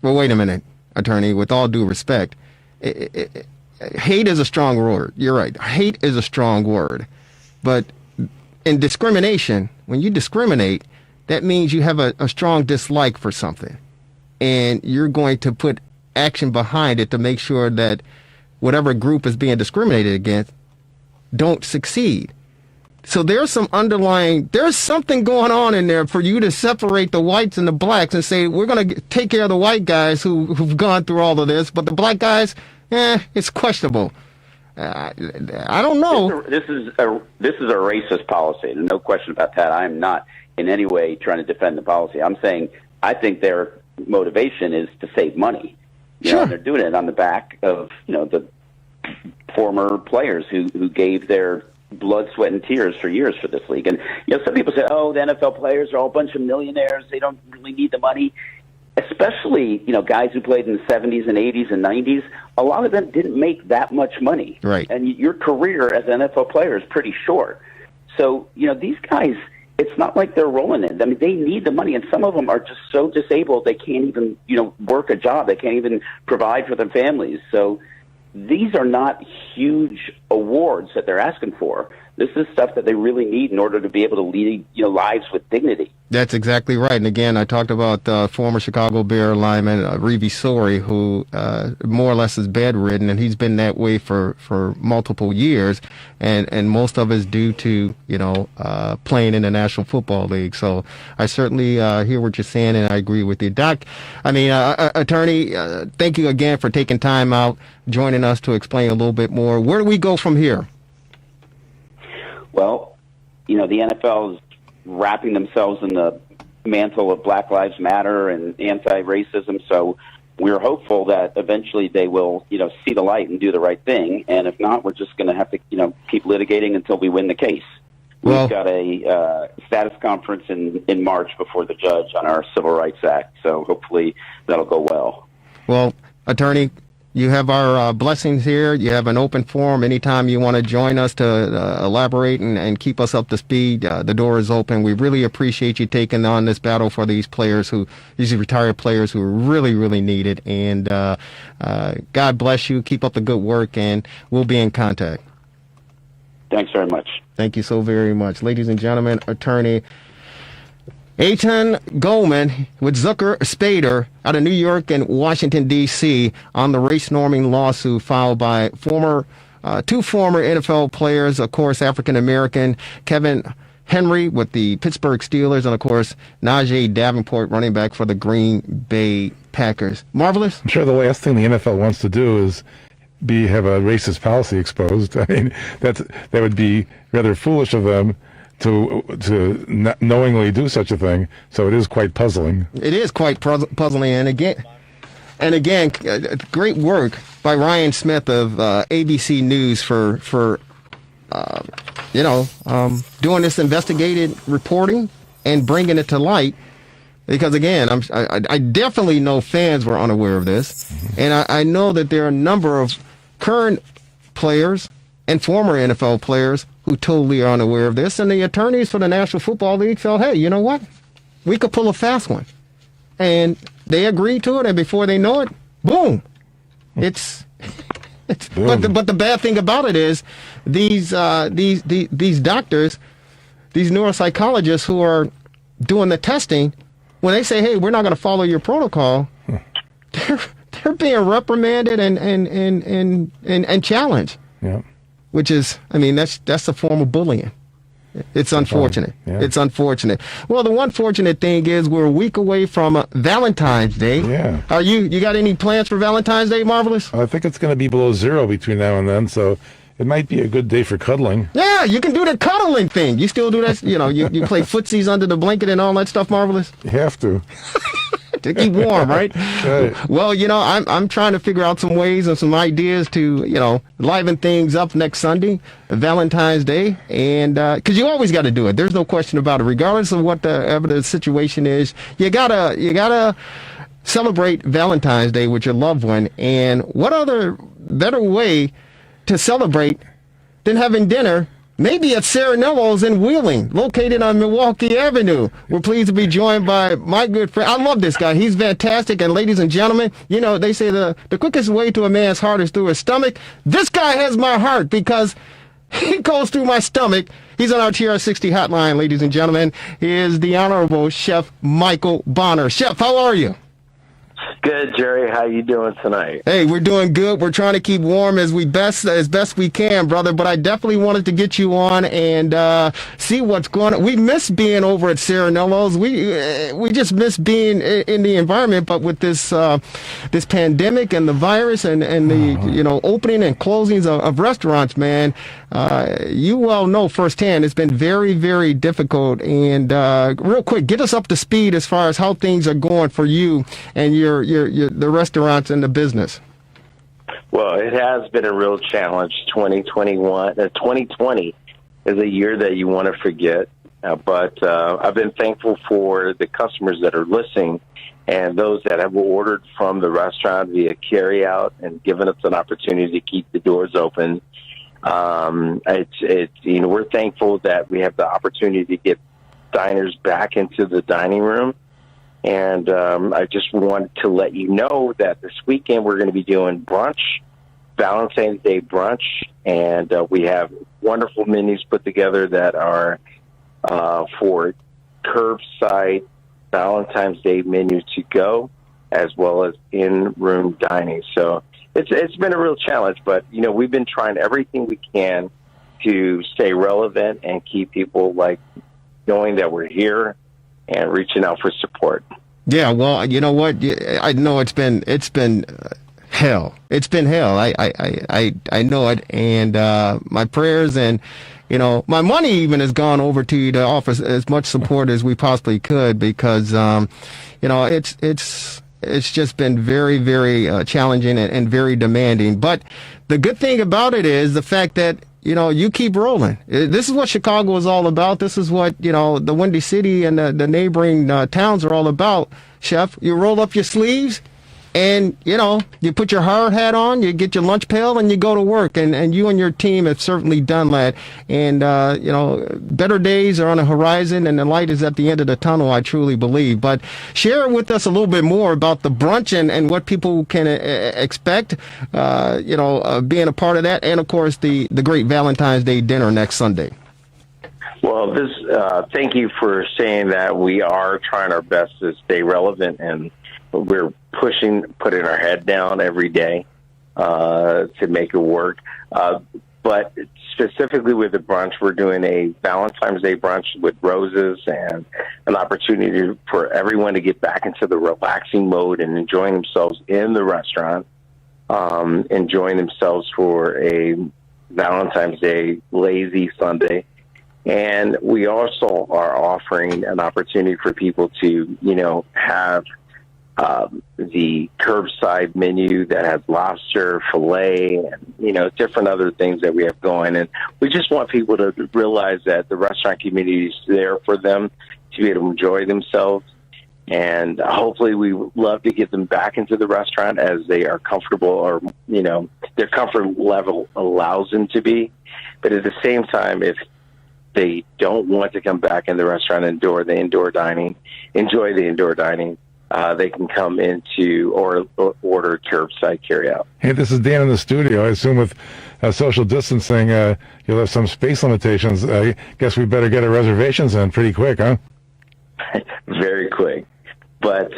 Well, wait a minute, attorney. With all due respect, hate is a strong word. You're right. Hate is a strong word, but in discrimination, when you discriminate, that means you have a strong dislike for something, and you're going to put action behind it to make sure that whatever group is being discriminated against don't succeed. So there's something going on in there for you to separate the whites and the blacks and say, we're going to take care of the white guys who've gone through all of this, but the black guys, it's questionable. I don't know. This is a racist policy. No question about that. I am not in any way trying to defend the policy. I'm saying I think their motivation is to save money. Sure. And they're doing it on the back of the former players who gave their blood, sweat, and tears for years for this league. And some people say, oh, the NFL players are all a bunch of millionaires. They don't really need the money. Especially guys who played in the 70s and 80s and 90s. A lot of them didn't make that much money. Right. And your career as an NFL player is pretty short. So these guys, it's not like they're rolling it. I mean, they need the money, and some of them are just so disabled they can't even, work a job. They can't even provide for their families. So these are not huge awards that they're asking for. This is stuff that they really need in order to be able to lead, lives with dignity. That's exactly right. And again, I talked about former Chicago Bear lineman Reeve Sori, who more or less is bedridden, and he's been that way for multiple years, and most of it is due to playing in the National Football League. So I certainly hear what you're saying, and I agree with you, Doc. Attorney, thank you again for taking time out, joining us to explain a little bit more. Where do we go from here? Well, the NFL is wrapping themselves in the mantle of Black Lives Matter and anti-racism, so we're hopeful that eventually they will, see the light and do the right thing, and if not, we're just going to have to, keep litigating until we win the case. We've got a status conference in March before the judge on our Civil Rights Act, so hopefully that'll go well. Well, attorney, you have our blessings here. You have an open forum. Anytime you want to join us to elaborate and keep us up to speed, the door is open. We really appreciate you taking on this battle for these retired players who really, really need it. And God bless you. Keep up the good work, and we'll be in contact. Thanks very much. Thank you so very much. Ladies and gentlemen, attorney Eitan Goldman with Zucker Spader out of New York and Washington, D.C. on the race norming lawsuit filed by two former NFL players, of course, African-American, Kevin Henry with the Pittsburgh Steelers, and, of course, Najee Davenport, running back for the Green Bay Packers. Marvelous? I'm sure the last thing the NFL wants to do is have a racist policy exposed. I mean, that would be rather foolish of them to not knowingly do such a thing. So it is quite puzzling. It is quite puzzling. And again, great work by Ryan Smith of ABC News for doing this investigative reporting and bringing it to light. Because again, I definitely know fans were unaware of this, and I know that there are a number of current players and former NFL players who totally are unaware of this, and the attorneys for the National Football League felt, hey, you know what? We could pull a fast one. And they agreed to it, and before they know it, boom. It's boom. But the bad thing about it is these doctors, these neuropsychologists who are doing the testing, when they say, hey, we're not going to follow your protocol, they're being reprimanded and challenged. Yeah. Which is, that's a form of bullying. It's unfortunate. Yeah. It's unfortunate. Well, the one fortunate thing is we're a week away from Valentine's Day. Yeah. Are you got any plans for Valentine's Day, Marvelous? I think it's going to be below zero between now and then, so it might be a good day for cuddling. Yeah, you can do the cuddling thing. You still do that? You play footsies under the blanket and all that stuff, Marvelous? You have to. To keep warm, right? Right. Well, I'm trying to figure out some ways and some ideas to, liven things up next Sunday, Valentine's Day, and because you always got to do it. There's no question about it. Regardless of whatever the situation is, you gotta celebrate Valentine's Day with your loved one. And what other better way to celebrate than having dinner? Maybe at Serenello's in Wheeling, located on Milwaukee Avenue. We're pleased to be joined by my good friend. I love this guy. He's fantastic. And ladies and gentlemen, they say the quickest way to a man's heart is through his stomach. This guy has my heart because he goes through my stomach. He's on our TRS60 hotline, ladies and gentlemen. He is the Honorable Chef Michael Bonner. Chef, how are you? Good, Jerry. How you doing tonight? Hey, we're doing good. We're trying to keep warm as best we can, brother. But I definitely wanted to get you on and see what's going on. We miss being over at Serenello's. We just miss being in the environment. But with this this pandemic and the virus and the opening and closings of restaurants, man, you well know firsthand it's been very, very difficult. And real quick, get us up to speed as far as how things are going for you and the restaurants and the business. Well, it has been a real challenge. 2020 is a year that you want to forget. But I've been thankful for the customers that are listening and those that have ordered from the restaurant via carryout and given us an opportunity to keep the doors open. We're thankful that we have the opportunity to get diners back into the dining room. And I just wanted to let you know that this weekend we're going to be doing brunch, Valentine's Day brunch, and we have wonderful menus put together that are for curbside Valentine's Day menu to go, as well as in-room dining. So it's been a real challenge, but we've been trying everything we can to stay relevant and keep people knowing that we're here and reaching out for support. Yeah, well, you know what? I know it's been hell. It's been hell. I know it, and my prayers and my money even has gone over to you to offer as much support as we possibly could because it's just been very, very challenging and very demanding. But the good thing about it is the fact that you keep rolling. This is what Chicago is all about. This is what, the Windy City and the neighboring towns are all about, Chef. You roll up your sleeves and, you put your hard hat on, you get your lunch pail and you go to work. And you and your team have certainly done that. And, better days are on the horizon and the light is at the end of the tunnel, I truly believe. But share with us a little bit more about the brunch and what people can expect, being a part of that. And, of course, the great Valentine's Day dinner next Sunday. Well, thank you for saying that. We are trying our best to stay relevant, and we're putting our head down every day to make it work. But specifically with the brunch, we're doing a Valentine's Day brunch with roses and an opportunity for everyone to get back into the relaxing mode and enjoying themselves in the restaurant, enjoying themselves for a Valentine's Day lazy Sunday. And we also are offering an opportunity for people to, have the curbside menu that has lobster, filet, and, different other things that we have going. And we just want people to realize that the restaurant community is there for them to be able to enjoy themselves. And hopefully we love to get them back into the restaurant as they are comfortable, or, their comfort level allows them to be. But at the same time, if they don't want to come back in the restaurant and enjoy the indoor dining, they can come into or order curbside carryout. Hey, this is Dan in the studio. I assume with social distancing, you'll have some space limitations. I guess we better get our reservations in pretty quick, huh? Very quick. But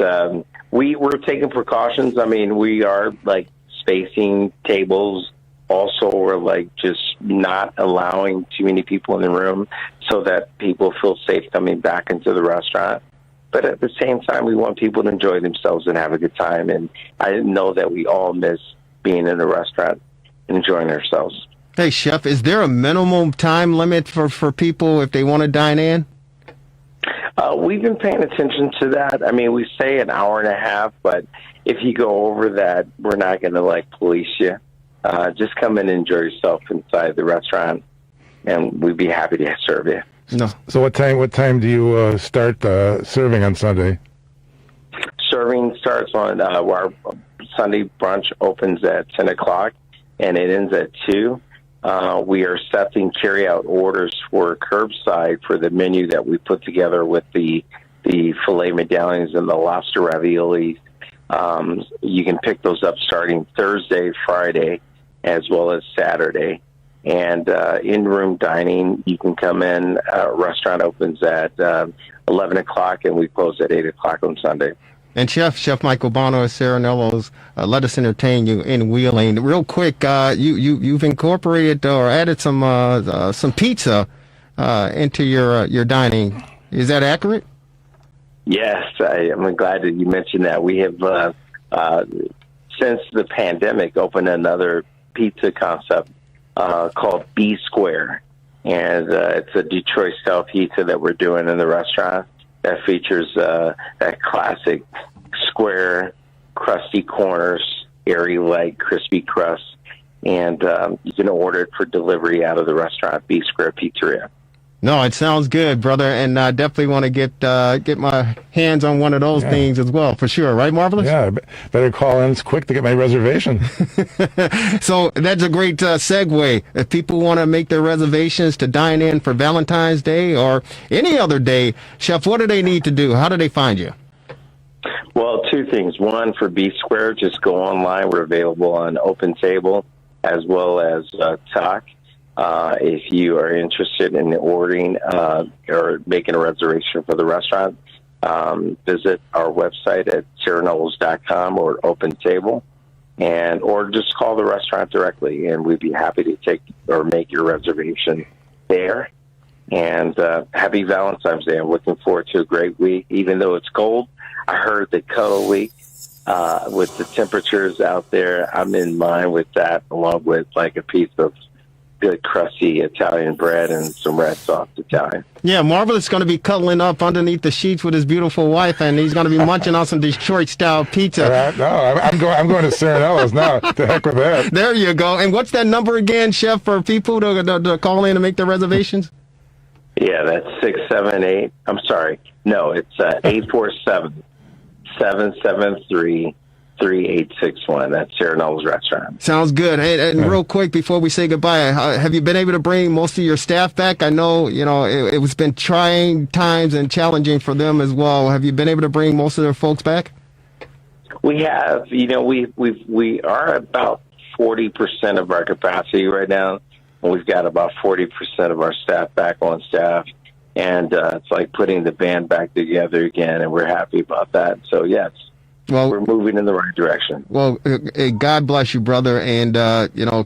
we're taking precautions. I mean, we are spacing tables. Also, we're just not allowing too many people in the room so that people feel safe coming back into the restaurant. But at the same time, we want people to enjoy themselves and have a good time. And I know that we all miss being in a restaurant and enjoying ourselves. Hey, Chef, is there a minimum time limit for people if they want to dine in? We've been paying attention to that. I mean, we say an hour and a half, but if you go over that, we're not going to police you. Just come and enjoy yourself inside the restaurant, and we'd be happy to serve you. No. So what time do you start serving on Sunday? Serving starts on our Sunday brunch opens at 10 o'clock, and it ends at 2. We are accepting carry-out orders for curbside for the menu that we put together with the filet medallions and the lobster ravioli. You can pick those up starting Thursday, Friday, as well as Saturday. And in-room dining, you can come in. Restaurant opens at 11 o'clock, and we close at 8 o'clock on Sunday. And Chef Michael Bono at Serenello's, let us entertain you in Wheeling. Real quick, you've incorporated or added some pizza into your dining. Is that accurate? Yes, I'm glad that you mentioned that. We have, since the pandemic, opened another pizza concept called B Square. And it's a Detroit-style pizza that we're doing in the restaurant that features that classic square, crusty corners, airy leg, crispy crust. And you can order it for delivery out of the restaurant, B Square Pizzeria. No, it sounds good, brother, and I definitely want to get my hands on one of those things as well, for sure. Right, Marvelous? Yeah, better call in quick to get my reservation. So that's a great segue. If people want to make their reservations to dine in for Valentine's Day or any other day, Chef, what do they need to do? How do they find you? Well, 2 things. One, for B Square, just go online. We're available on Open Table as well as Talk. If you are interested in ordering or making a reservation for the restaurant, visit our website at serenellos.com or Open Table, or just call the restaurant directly, and we'd be happy to take or make your reservation there. And happy Valentine's Day. I'm looking forward to a great week, even though it's cold. I heard the cuddle week with the temperatures out there. I'm in line with that, along with a piece of good crusty Italian bread and some red sauce Italian. Yeah, Marvelous going to be cuddling up underneath the sheets with his beautiful wife, and he's going to be munching on some Detroit-style pizza. No, I'm going to Serenello's now. To heck with that. There you go. And what's that number again, Chef, for people to call in and make their reservations? Yeah, that's 678. I'm sorry. No, it's 847-773-3861. That's Serenello's Restaurant. Sounds good. Hey, and real quick before we say goodbye, have you been able to bring most of your staff back? I know, it's been trying times and challenging for them as well. Have you been able to bring most of their folks back? We have. We are about 40% of our capacity right now. And we've got about 40% of our staff back on staff. And it's like putting the band back together again, and we're happy about that. So, yes. Well, we're moving in the right direction. Well, God bless you, brother, and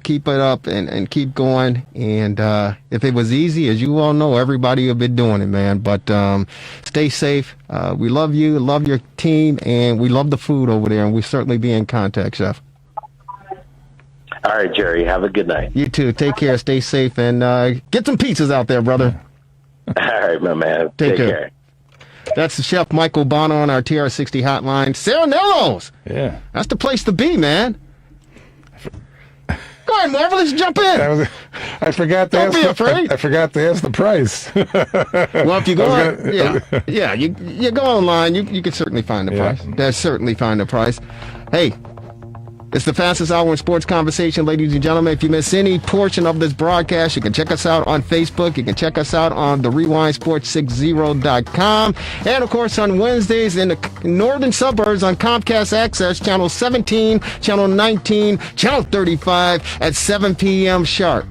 keep it up and keep going. And if it was easy, as you all know, everybody would be doing it, man. But stay safe. We love you, love your team, and we love the food over there. And we'll certainly be in contact, Chef. All right, Jerry. Have a good night. You too. Take care. Stay safe, and get some pizzas out there, brother. All right, my man. Take care. That's Chef Michael Bono on our TR60 hotline. Sarah Nellos. Yeah. That's the place to be, man. Go ahead, Marvelous, jump in. I forgot to Don't be afraid. I forgot to ask the price. Well, if you go you go online, you can certainly find the price. There's certainly find the price. Hey, it's the fastest hour in sports conversation, ladies and gentlemen. If you miss any portion of this broadcast, you can check us out on Facebook. You can check us out on the rewindsports60.com. And, of course, on Wednesdays in the northern suburbs on Comcast Access, Channel 17, Channel 19, Channel 35 at 7 p.m. sharp.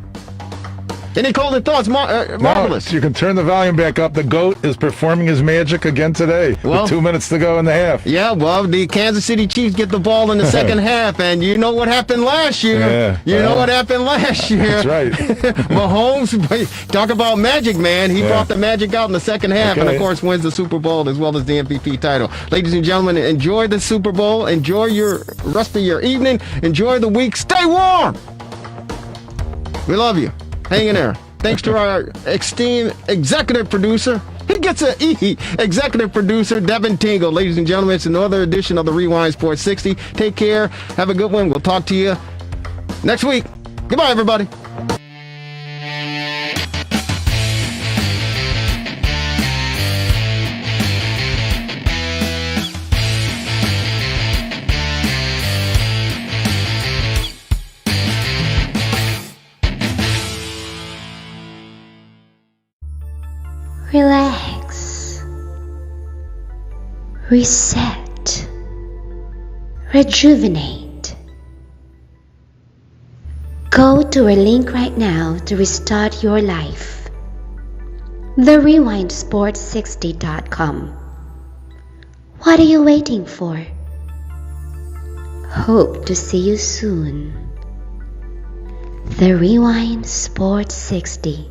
Any closing thoughts, Marvelous? No, you can turn the volume back up. The GOAT is performing his magic again today with 2 minutes to go in the half. Yeah, well, the Kansas City Chiefs get the ball in the second half, and you know what happened last year. That's right. Mahomes, talk about magic, man. He brought the magic out in the second half, and, of course, wins the Super Bowl as well as the MVP title. Ladies and gentlemen, enjoy the Super Bowl. Enjoy your rest of your evening. Enjoy the week. Stay warm. We love you. Hang in there. Thanks to our esteemed executive producer. He gets an E. Executive producer, Devin Tingle. Ladies and gentlemen, it's another edition of the Rewind Sports 60. Take care. Have a good one. We'll talk to you next week. Goodbye, everybody. Relax, reset, rejuvenate. Go to our link right now to restart your life. TheRewindSports60.com. What are you waiting for? Hope to see you soon. The Rewind Sports 60.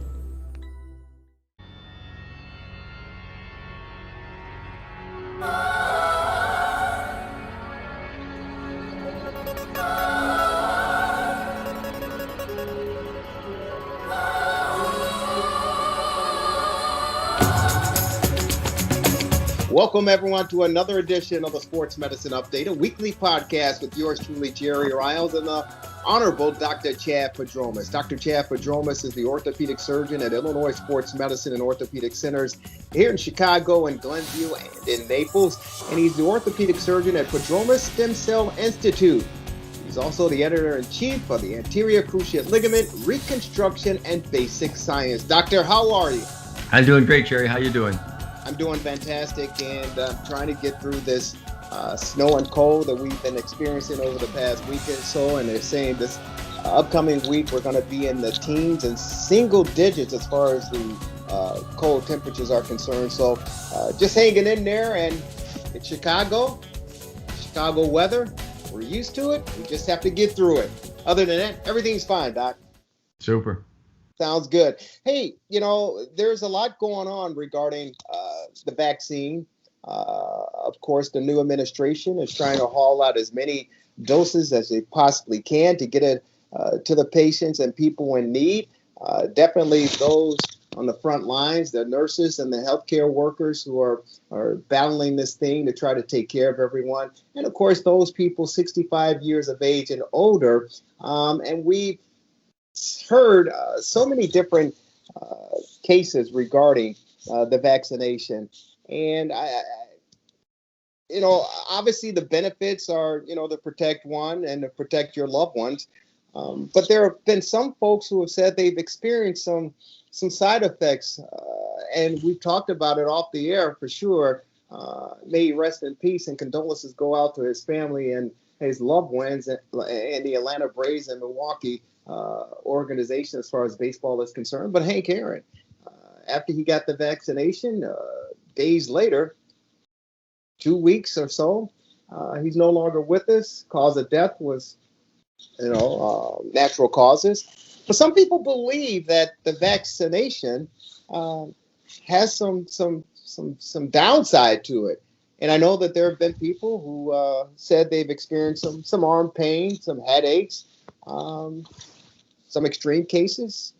Welcome, everyone, to another edition of the Sports Medicine Update, a weekly podcast with yours truly, Jerry Riles, and the Honorable Dr. Chad Padromas. Dr. Chad Padromas is the orthopedic surgeon at Illinois Sports Medicine and Orthopedic Centers here in Chicago, and Glenview, and in Naples. And he's the orthopedic surgeon at Padromas Stem Cell Institute. He's also the editor-in-chief of the Anterior Cruciate Ligament Reconstruction and Basic Science. Doctor, how are you? I'm doing great, Jerry. How you doing? I'm doing fantastic, and trying to get through this snow and cold that we've been experiencing over the past week or so. And they're saying this upcoming week we're going to be in the teens and single digits as far as the cold temperatures are concerned. So just hanging in there. And it's Chicago weather. We're used to it. We just have to get through it. Other than that, everything's fine, Doc. Super. Sounds good. Hey, there's a lot going on regarding the vaccine. Of course, the new administration is trying to haul out as many doses as they possibly can to get it to the patients and people in need. Definitely those on the front lines, the nurses and the healthcare workers who are battling this thing to try to take care of everyone. And, of course, those people 65 years of age and older. And we've heard so many different cases regarding the vaccination, and obviously the benefits are to protect one and to protect your loved ones, but there have been some folks who have said they've experienced some side effects, and we've talked about it off the air for sure. May he rest in peace, and condolences go out to his family and his loved ones and the Atlanta Braves and Milwaukee organization as far as baseball is concerned. But Hank Aaron, after he got the vaccination, days later, 2 weeks or so, he's no longer with us. Cause of death was, natural causes. But some people believe that the vaccination has some downside to it. And I know that there have been people who said they've experienced some arm pain, some headaches, some extreme cases.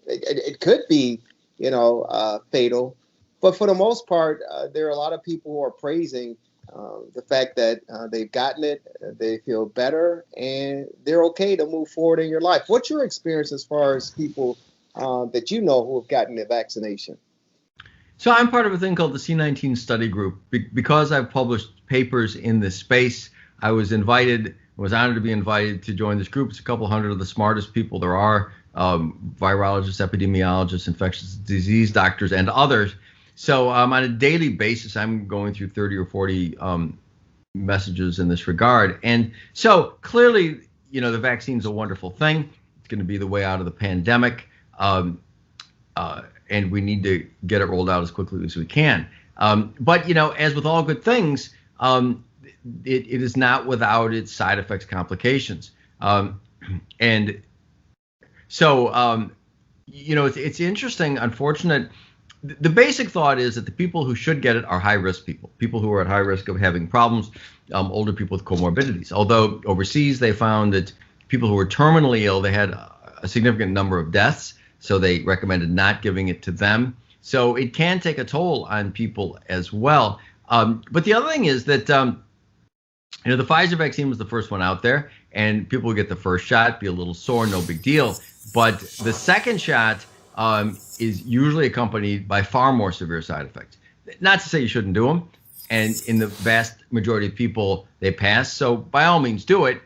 It could be, fatal. But for the most part, there are a lot of people who are praising the fact that they've gotten it, they feel better, and they're okay to move forward in your life. What's your experience as far as people that you know who have gotten the vaccination? So I'm part of a thing called the C19 study group. Because I've published papers in this space, I was honored to be invited to join this group. It's a couple hundred of the smartest people there are, virologists, epidemiologists, infectious disease doctors, and others. So on a daily basis, I'm going through 30 or 40 messages in this regard. And so clearly, the vaccine's a wonderful thing. It's going to be the way out of the pandemic. And we need to get it rolled out as quickly as we can. But, as with all good things, it is not without its side effects, complications. And so, it's interesting, unfortunate. The basic thought is that the people who should get it are high-risk people who are at high risk of having problems, older people with comorbidities. Although overseas they found that people who were terminally ill, they had a significant number of deaths, so they recommended not giving it to them. So it can take a toll on people as well. But the other thing is that, the Pfizer vaccine was the first one out there, and people would get the first shot, be a little sore, no big deal. But the second shot is usually accompanied by far more severe side effects. Not to say you shouldn't do them, and in the vast majority of people, they pass. So by all means, do it.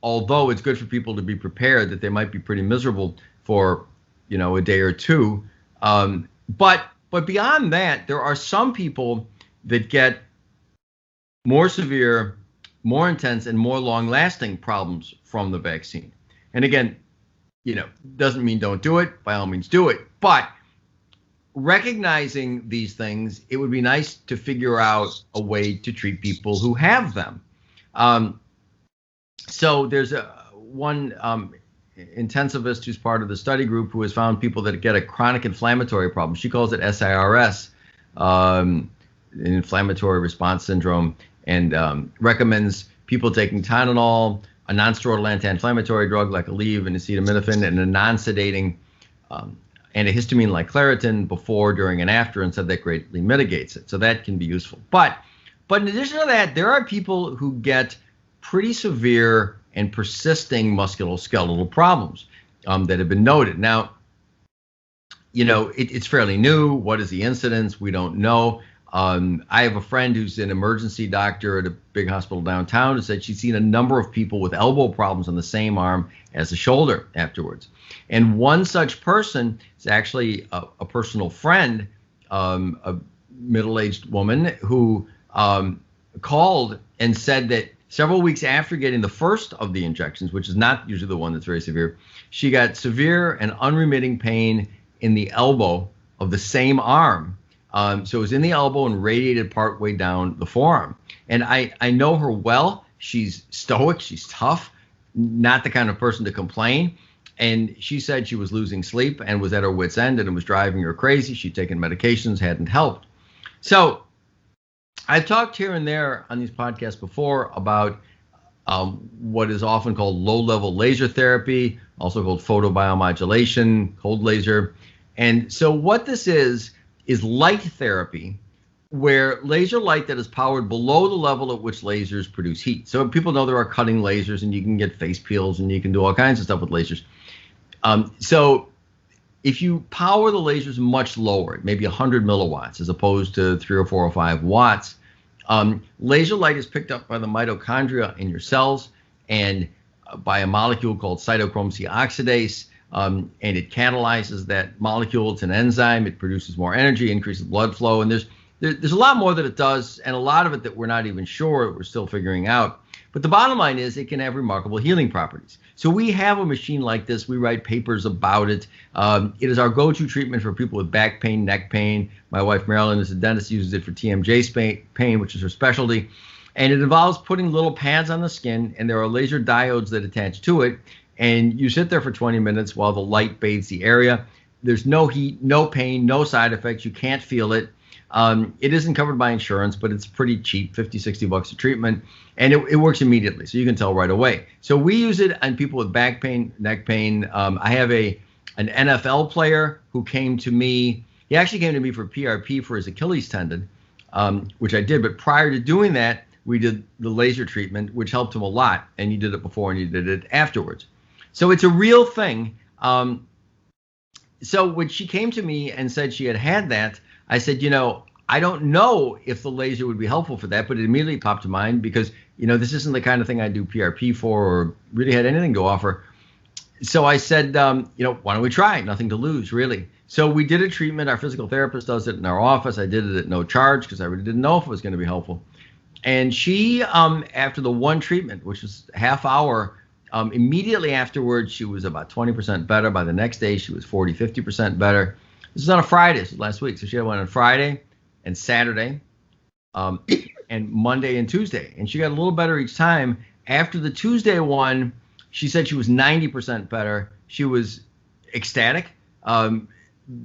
Although it's good for people to be prepared that they might be pretty miserable for, a day or two. But beyond that, there are some people that get more severe, more intense, and more long-lasting problems from the vaccine. And again, doesn't mean don't do it. By all means, do it. But recognizing these things, it would be nice to figure out a way to treat people who have them. So there's one intensivist who's part of the study group who has found people that get a chronic inflammatory problem. She calls it SIRS, an inflammatory response syndrome, and recommends people taking Tylenol, a non-steroidal anti-inflammatory drug like Aleve and acetaminophen, and a non-sedating antihistamine like Claritin before, during, and after, and said that greatly mitigates it. So that can be useful. But in addition to that, there are people who get pretty severe and persisting musculoskeletal problems that have been noted. Now, it's fairly new. What is the incidence? We don't know. I have a friend who's an emergency doctor at a big hospital downtown who said she's seen a number of people with elbow problems on the same arm as the shoulder afterwards. And one such person is actually a personal friend, a middle-aged woman who called and said that several weeks after getting the first of the injections, which is not usually the one that's very severe, she got severe and unremitting pain in the elbow of the same arm. So it was in the elbow and radiated partway down the forearm. And I know her well. She's stoic. She's tough, not the kind of person to complain. And she said she was losing sleep and was at her wit's end, and it was driving her crazy. She'd taken medications, hadn't helped. So I've talked here and there on these podcasts before about what is often called low-level laser therapy, also called photobiomodulation, cold laser. And so what this is light therapy, where laser light that is powered below the level at which lasers produce heat. So people know there are cutting lasers, and you can get face peels, and you can do all kinds of stuff with lasers. So if you power the lasers much lower, maybe 100 milliwatts as opposed to 3 or 4 or 5 watts, laser light is picked up by the mitochondria in your cells and by a molecule called cytochrome C oxidase, and it catalyzes that molecule. It's an enzyme. It produces more energy, increases blood flow, and there's a lot more that it does, and a lot of it that we're not even sure, we're still figuring out. But the bottom line is it can have remarkable healing properties. So we have a machine like this. We write papers about it. It is our go-to treatment for people with back pain, neck pain. My wife, Marilyn, is a dentist, uses it for TMJ pain, which is her specialty. And it involves putting little pads on the skin, and there are laser diodes that attach to it. And you sit there for 20 minutes while the light bathes the area. There's no heat, no pain, no side effects. You can't feel it. It isn't covered by insurance, but it's pretty cheap, $50-$60 a treatment, and it works immediately, so you can tell right away. So we use it on people with back pain, neck pain. I have an NFL player who came to me He actually came to me for PRP for his Achilles tendon, which I did. But prior to doing that, we did the laser treatment, which helped him a lot. And you did it before and you did it afterwards. So it's a real thing. So when she came to me and said she had that, I said, I don't know if the laser would be helpful for that, but it immediately popped to mind because, this isn't the kind of thing I do PRP for or really had anything to offer. So I said, why don't we try? Nothing to lose, really. So we did a treatment. Our physical therapist does it in our office. I did it at no charge because I really didn't know if it was going to be helpful. And she, after the one treatment, which was a half hour, immediately afterwards, she was about 20% better. By the next day, she was 40, 50% better. This was on a Friday, this was last week. So she had one on Friday and Saturday and Monday and Tuesday. And she got a little better each time. After the Tuesday one, she said she was 90% better. She was ecstatic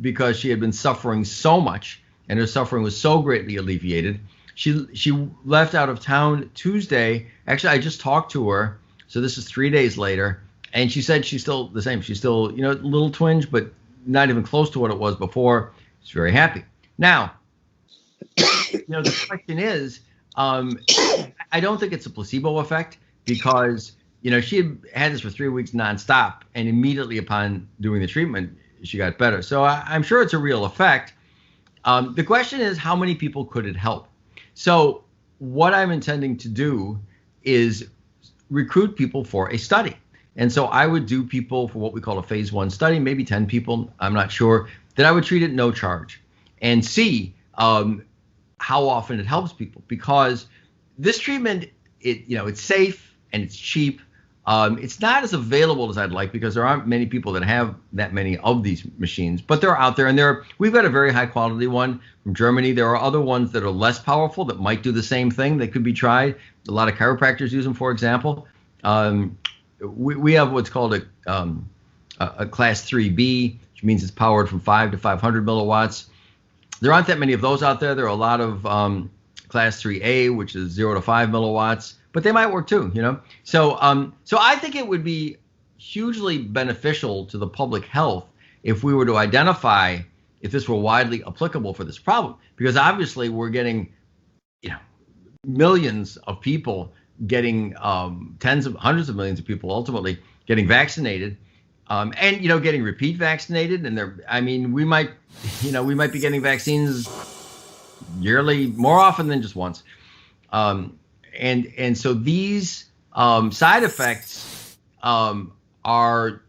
because she had been suffering so much and her suffering was so greatly alleviated. She left out of town Tuesday. Actually, I just talked to her. So this is 3 days later. And she said she's still the same. She's still, a little twinge, but not even close to what it was before. She's very happy. Now, the question is, I don't think it's a placebo effect because, she had this for 3 weeks nonstop. And immediately upon doing the treatment, she got better. So I'm sure it's a real effect. The question is, how many people could it help? So what I'm intending to do is recruit people for a study. And so I would do people for what we call a phase 1 study, maybe 10 people, I'm not sure, that I would treat at no charge and see how often it helps people. Because this treatment, it's safe and it's cheap. It's not as available as I'd like because there aren't many people that have that many of these machines, but they're out there. And we've got a very high quality one from Germany. There are other ones that are less powerful that might do the same thing. They could be tried. A lot of chiropractors use them, for example. We have what's called a class 3B, which means it's powered from 5 to 500 milliwatts. There aren't that many of those out there. There are a lot of class 3A, which is 0 to 5 milliwatts. But they might work too, So I think it would be hugely beneficial to the public health if we were to identify if this were widely applicable for this problem, because obviously we're getting, millions of people getting hundreds of millions of people ultimately getting vaccinated, and getting repeat vaccinated, and we might be getting vaccines yearly more often than just once. And so these side effects are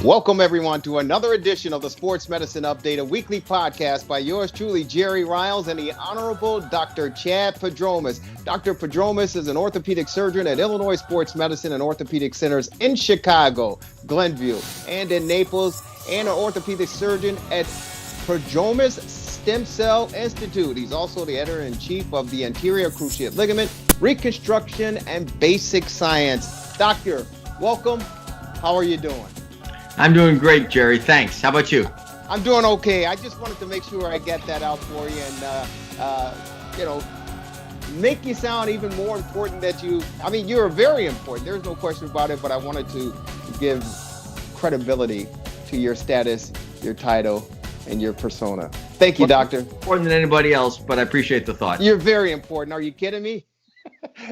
Welcome, everyone, to another edition of the Sports Medicine Update, a weekly podcast by yours truly, Jerry Riles, and the Honorable Dr. Chad Padromas. Dr. Padromas is an orthopedic surgeon at Illinois Sports Medicine and Orthopedic Centers in Chicago, Glenview, and in Naples, and an orthopedic surgeon at Padromas Stem Cell Institute. He's also the editor-in-chief of the Anterior Cruciate Ligament, Reconstruction, and Basic Science. Doctor, welcome. How are you doing? I'm doing great, Jerry. Thanks. How about you? I'm doing okay. I just wanted to make sure I get that out for you and, make you sound even more important that you're very important. There's no question about it, but I wanted to give credibility to your status, your title, and your persona. Thank you, Doctor. More than anybody else, but I appreciate the thought. You're very important. Are you kidding me?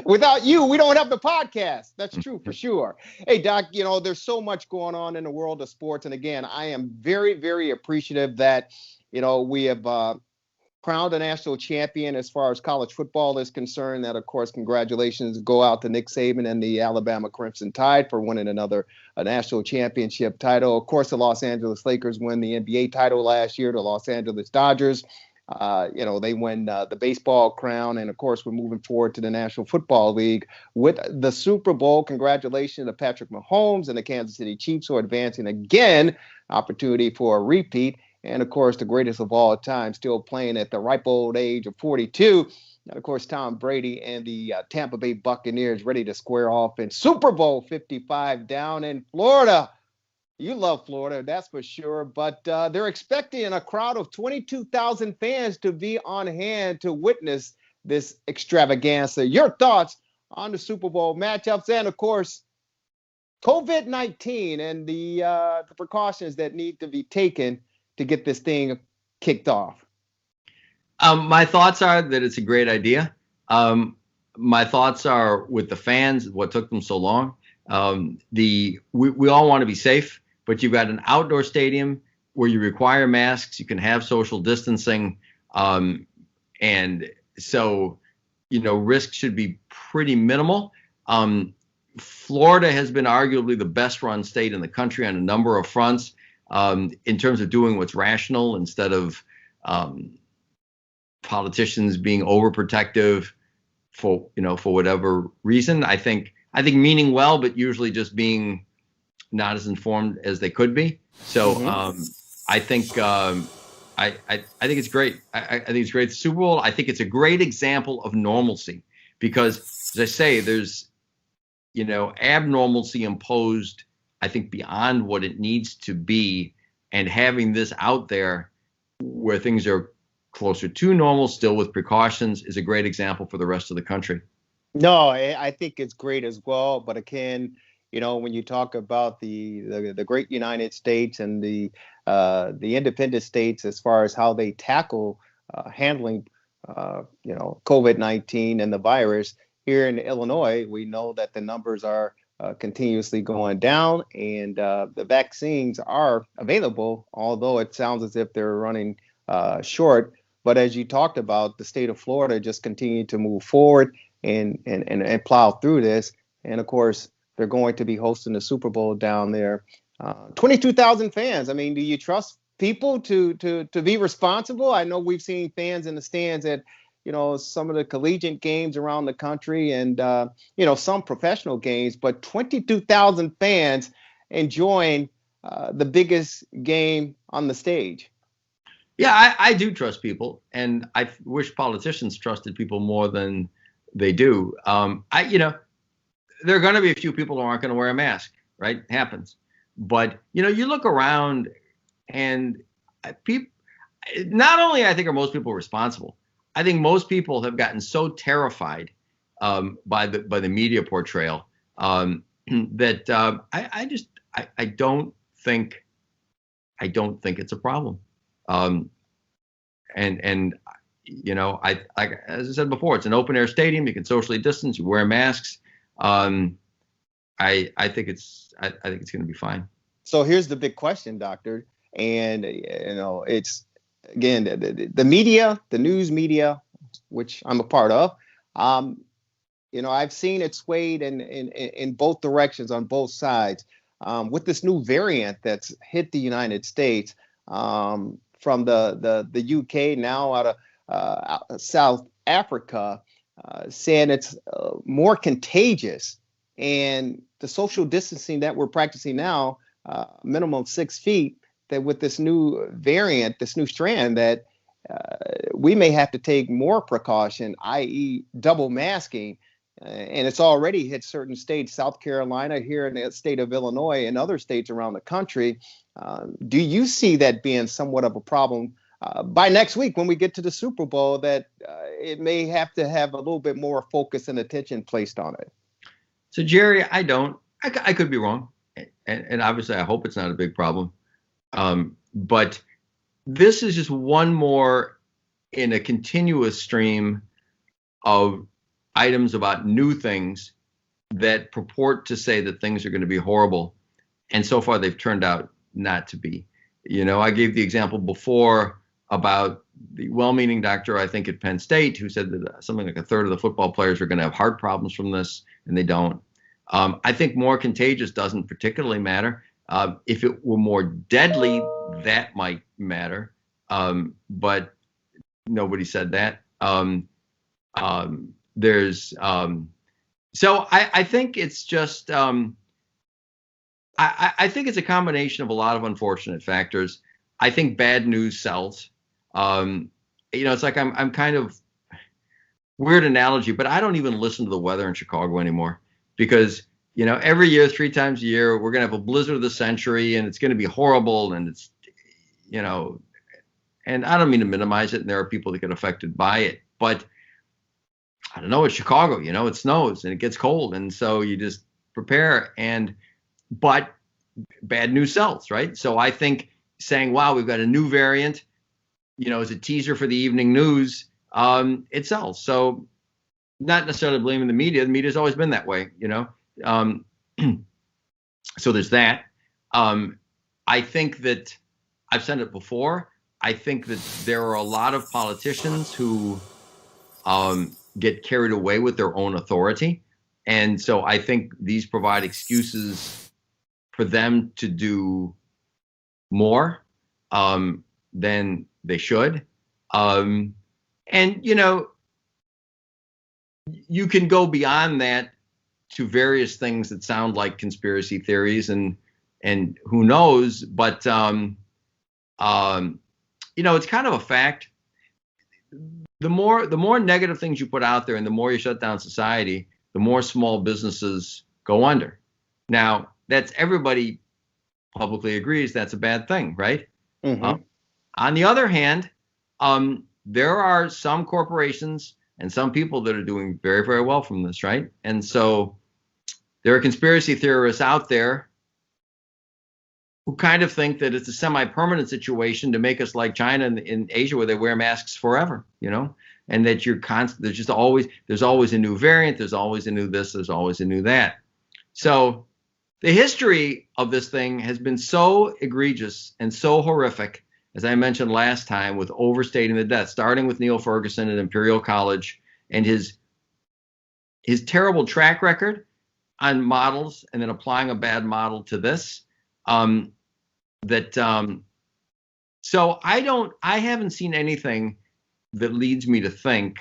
Without you, we don't have the podcast. That's true for sure. Hey, Doc, there's so much going on in the world of sports. And again, I am very, very appreciative that, we have crowned a national champion as far as college football is concerned. That, of course, congratulations go out to Nick Saban and the Alabama Crimson Tide for winning another national championship title. Of course, the Los Angeles Lakers win the NBA title last year. The Los Angeles Dodgers, they win the baseball crown. And of course, we're moving forward to the National Football League with the Super Bowl. Congratulations to Patrick Mahomes and the Kansas City Chiefs, who are advancing again, opportunity for a repeat. And of course, the greatest of all time, still playing at the ripe old age of 42. And of course, Tom Brady and the Tampa Bay Buccaneers ready to square off in Super Bowl 55 down in Florida. You love Florida, that's for sure. But they're expecting a crowd of 22,000 fans to be on hand to witness this extravaganza. Your thoughts on the Super Bowl matchups and, of course, COVID-19 and the precautions that need to be taken to get this thing kicked off? My thoughts are that it's a great idea. My thoughts are with the fans, what took them so long. We all want to be safe. But you've got an outdoor stadium where you require masks, you can have social distancing, and so, risk should be pretty minimal. Florida has been arguably the best run state in the country on a number of fronts, in terms of doing what's rational instead of politicians being overprotective for whatever reason. I think meaning well, but usually just being not as informed as they could be. So I think it's great. I think it's great. The Super Bowl, I think it's a great example of normalcy because, as I say, there's, abnormalcy imposed, I think, beyond what it needs to be. And having this out there where things are closer to normal, still with precautions, is a great example for the rest of the country. No, I think it's great as well. But again, when you talk about the great United States and the independent states as far as how they tackle handling COVID-19 and the virus here in Illinois, we know that the numbers are continuously going down, and the vaccines are available, although it sounds as if they're running short. But as you talked about, the state of Florida just continued to move forward and plow through this, and of course, they're going to be hosting the Super Bowl down there. 22,000 fans. I mean, do you trust people to be responsible? I know we've seen fans in the stands at, some of the collegiate games around the country and, some professional games, but 22,000 fans enjoying the biggest game on the stage. Yeah, I do trust people, and I wish politicians trusted people more than they do. There are going to be a few people who aren't going to wear a mask, right? It happens. But, you look around and people, not only I think are most people responsible, I think most people have gotten so terrified by the media portrayal that I don't think it's a problem. As I said before, it's an open air stadium. You can socially distance. You wear masks. I think it's going to be fine. So here's the big question, Doctor. And, it's, again, the media, the news media, which I'm a part of, I've seen it swayed in both directions on both sides. with this new variant that's hit the United States from the UK, now out of South Africa, saying it's more contagious, and the social distancing that we're practicing now, minimum 6 feet, that with this new variant, this new strand, that we may have to take more precaution, i.e. double masking. And it's already hit certain states, South Carolina, here in the state of Illinois, and other states around the country. Do you see that being somewhat of a problem by next week when we get to the Super Bowl, that it may have to have a little bit more focus and attention placed on it? So, Jerry, I don't. I could be wrong. And obviously, I hope it's not a big problem. But this is just one more in a continuous stream of items about new things that purport to say that things are going to be horrible. And so far, they've turned out not to be. You know, I gave the example before about the well-meaning doctor, I think at Penn State, who said that something like a third of the football players are going to have heart problems from this, and they don't. I think more contagious doesn't particularly matter. If it were more deadly, that might matter. But nobody said that. So I think it's just, I think it's a combination of a lot of unfortunate factors. I think bad news sells. It's like I'm kind of weird analogy, but I don't even listen to the weather in Chicago anymore, because, every year, 3 times a year, we're going to have a blizzard of the century, and it's going to be horrible. And it's, and I don't mean to minimize it. And there are people that get affected by it, but I don't know, it's Chicago, it snows and it gets cold. And so you just prepare, but bad news sells, right? So I think saying, wow, we've got a new variant, as a teaser for the evening news, it sells. So not necessarily blaming the media. The media's always been that way, So there's that. I think that I've said it before. I think that there are a lot of politicians who get carried away with their own authority. And so I think these provide excuses for them to do more than they should. And, you can go beyond that to various things that sound like conspiracy theories, and who knows, but, it's kind of a fact. The more negative things you put out there, and the more you shut down society, the more small businesses go under. Now, that's, everybody publicly agrees that's a bad thing, right? Mm-hmm. On the other hand, there are some corporations and some people that are doing very, very well from this, right? And so there are conspiracy theorists out there who kind of think that it's a semi-permanent situation to make us like China and in Asia, where they wear masks forever, and that you're constant. There's always a new variant. There's always a new this. There's always a new that. So the history of this thing has been so egregious and so horrific, as I mentioned last time, with overstating the death, starting with Neil Ferguson at Imperial College and his terrible track record on models, and then applying a bad model to this. So I haven't seen anything that leads me to think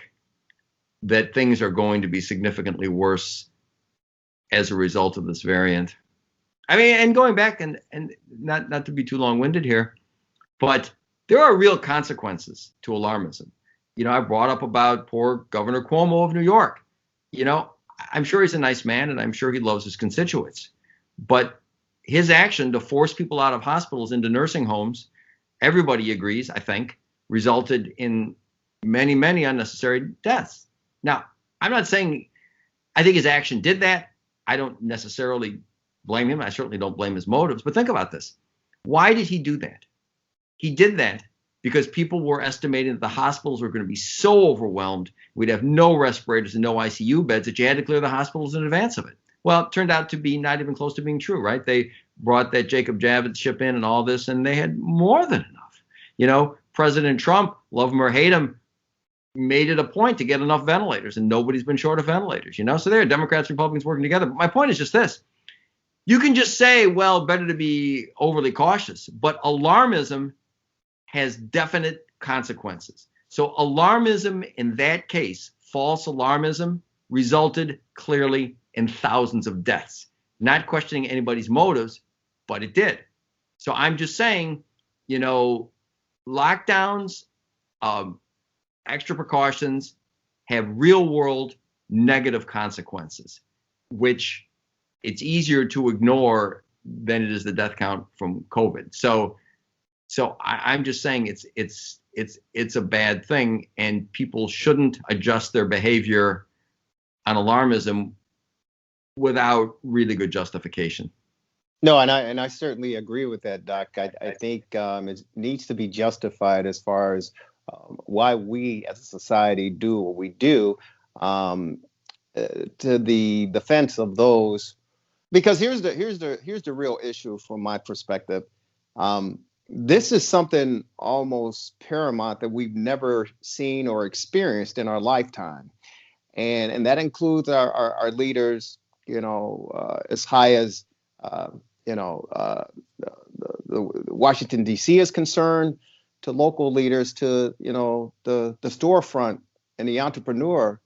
that things are going to be significantly worse as a result of this variant. I mean, and going back and not to be too long-winded here, but there are real consequences to alarmism. I brought up about poor Governor Cuomo of New York. I'm sure he's a nice man, and I'm sure he loves his constituents, but his action to force people out of hospitals into nursing homes, everybody agrees, I think, resulted in many, many unnecessary deaths. Now, I'm not saying I think his action did that. I don't necessarily blame him. I certainly don't blame his motives. But think about this. Why did he do that? He did that because people were estimating that the hospitals were going to be so overwhelmed, we'd have no respirators and no ICU beds, that you had to clear the hospitals in advance of it. Well, it turned out to be not even close to being true, right? They brought that Jacob Javits ship in and all this, and they had more than enough. President Trump, love him or hate him, made it a point to get enough ventilators, and nobody's been short of ventilators, So there are Democrats, Republicans working together. But my point is just this. You can just say, well, better to be overly cautious, but alarmism has definite consequences. So alarmism in that case, false alarmism, resulted clearly in thousands of deaths. Not questioning anybody's motives, but it did. So I'm just saying, lockdowns, extra precautions have real world negative consequences, which it's easier to ignore than it is the death count from COVID. So I'm just saying it's a bad thing, and people shouldn't adjust their behavior on alarmism without really good justification. No, and I certainly agree with that, Doc. I think it needs to be justified as far as why we as a society do what we do, to the defense of those. Because here's the real issue from my perspective. This is something almost paramount that we've never seen or experienced in our lifetime, and that includes our leaders. As high as the Washington D.C. is concerned, to local leaders, to the storefront and the entrepreneur,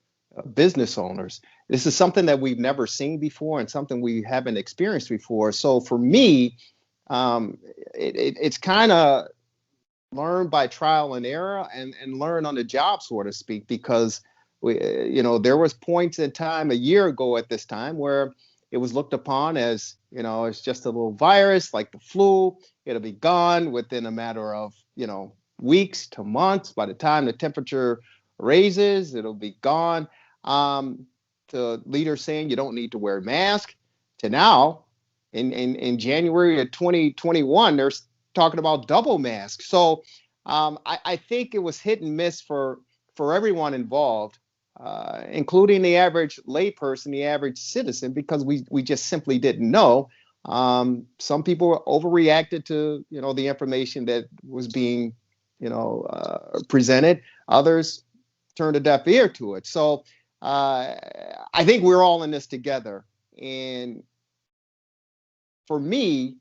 business owners. This is something that we've never seen before and something we haven't experienced before. So for me, it's kind of learn by trial and error and learn on the job, so to speak, because there was points in time a year ago at this time where it was looked upon as, it's just a little virus like the flu. It'll be gone within a matter of, weeks to months. By the time the temperature raises, it'll be gone. To leaders saying you don't need to wear a mask, to now in January of 2021, they're talking about double masks. So I think it was hit and miss for everyone involved, including the average layperson, the average citizen, because we just simply didn't know. Some people overreacted to the information that was being presented. Others turned a deaf ear to it. So I think we're all in this together. And for me,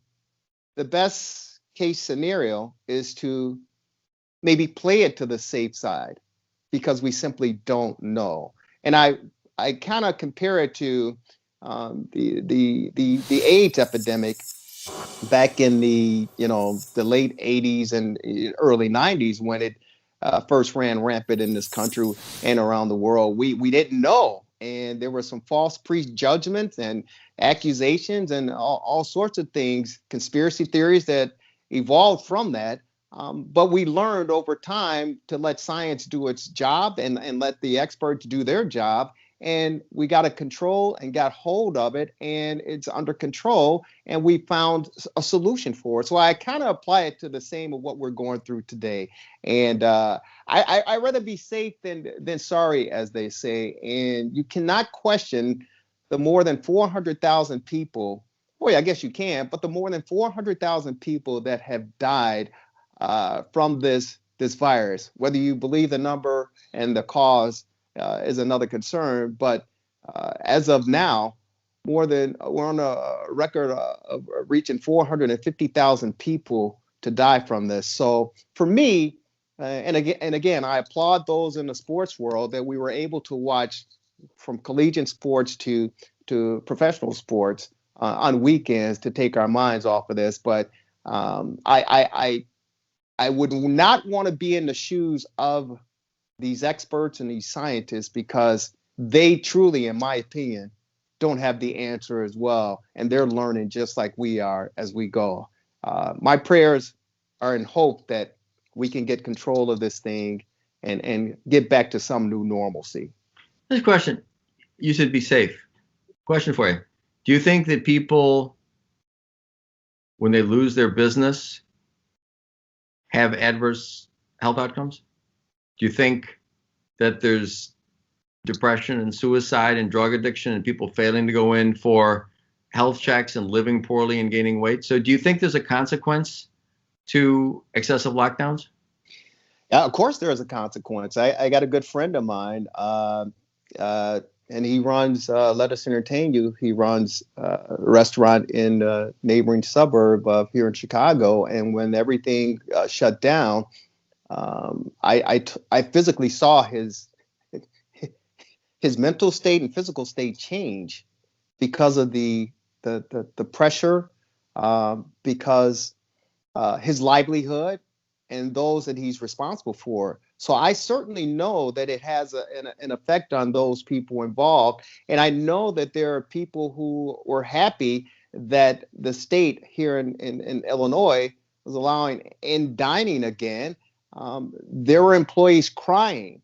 the best case scenario is to maybe play it to the safe side, because we simply don't know. And I kind of compare it to the AIDS epidemic back in the late 80s and early 90s, when it first ran rampant in this country and around the world. We didn't know, and there were some false prejudgments and accusations and all sorts of things, conspiracy theories that evolved from that. But we learned over time to let science do its job and let the experts do their job. And we got a control and got hold of it, and it's under control, and we found a solution for it. So I kind of apply it to the same of what we're going through today. And I'd rather be safe than sorry, as they say. And you cannot question the more than 400,000 people. Boy, I guess you can, but the more than 400,000 people that have died from this virus. Whether you believe the number and the cause is another concern, but as of now, we're on a record of reaching 450,000 people to die from this. So for me, and again, I applaud those in the sports world that we were able to watch from collegiate sports to professional sports on weekends to take our minds off of this. But I would not want to be in the shoes of these experts and these scientists, because they truly, in my opinion, don't have the answer as well. And they're learning just like we are as we go. My prayers are in hope that we can get control of this thing and get back to some new normalcy. This question, you said be safe. Question for you. Do you think that people, when they lose their business, have adverse health outcomes? Do you think that there's depression and suicide and drug addiction and people failing to go in for health checks and living poorly and gaining weight? So do you think there's a consequence to excessive lockdowns? Yeah, of course there is a consequence. I got a good friend of mine and he runs Let Us Entertain You. He runs a restaurant in a neighboring suburb of here in Chicago. And when everything shut down, I physically saw his mental state and physical state change because of the pressure, because his livelihood and those that he's responsible for. So I certainly know that it has an effect on those people involved. And I know that there are people who were happy that the state here in Illinois was allowing in dining again. There were employees crying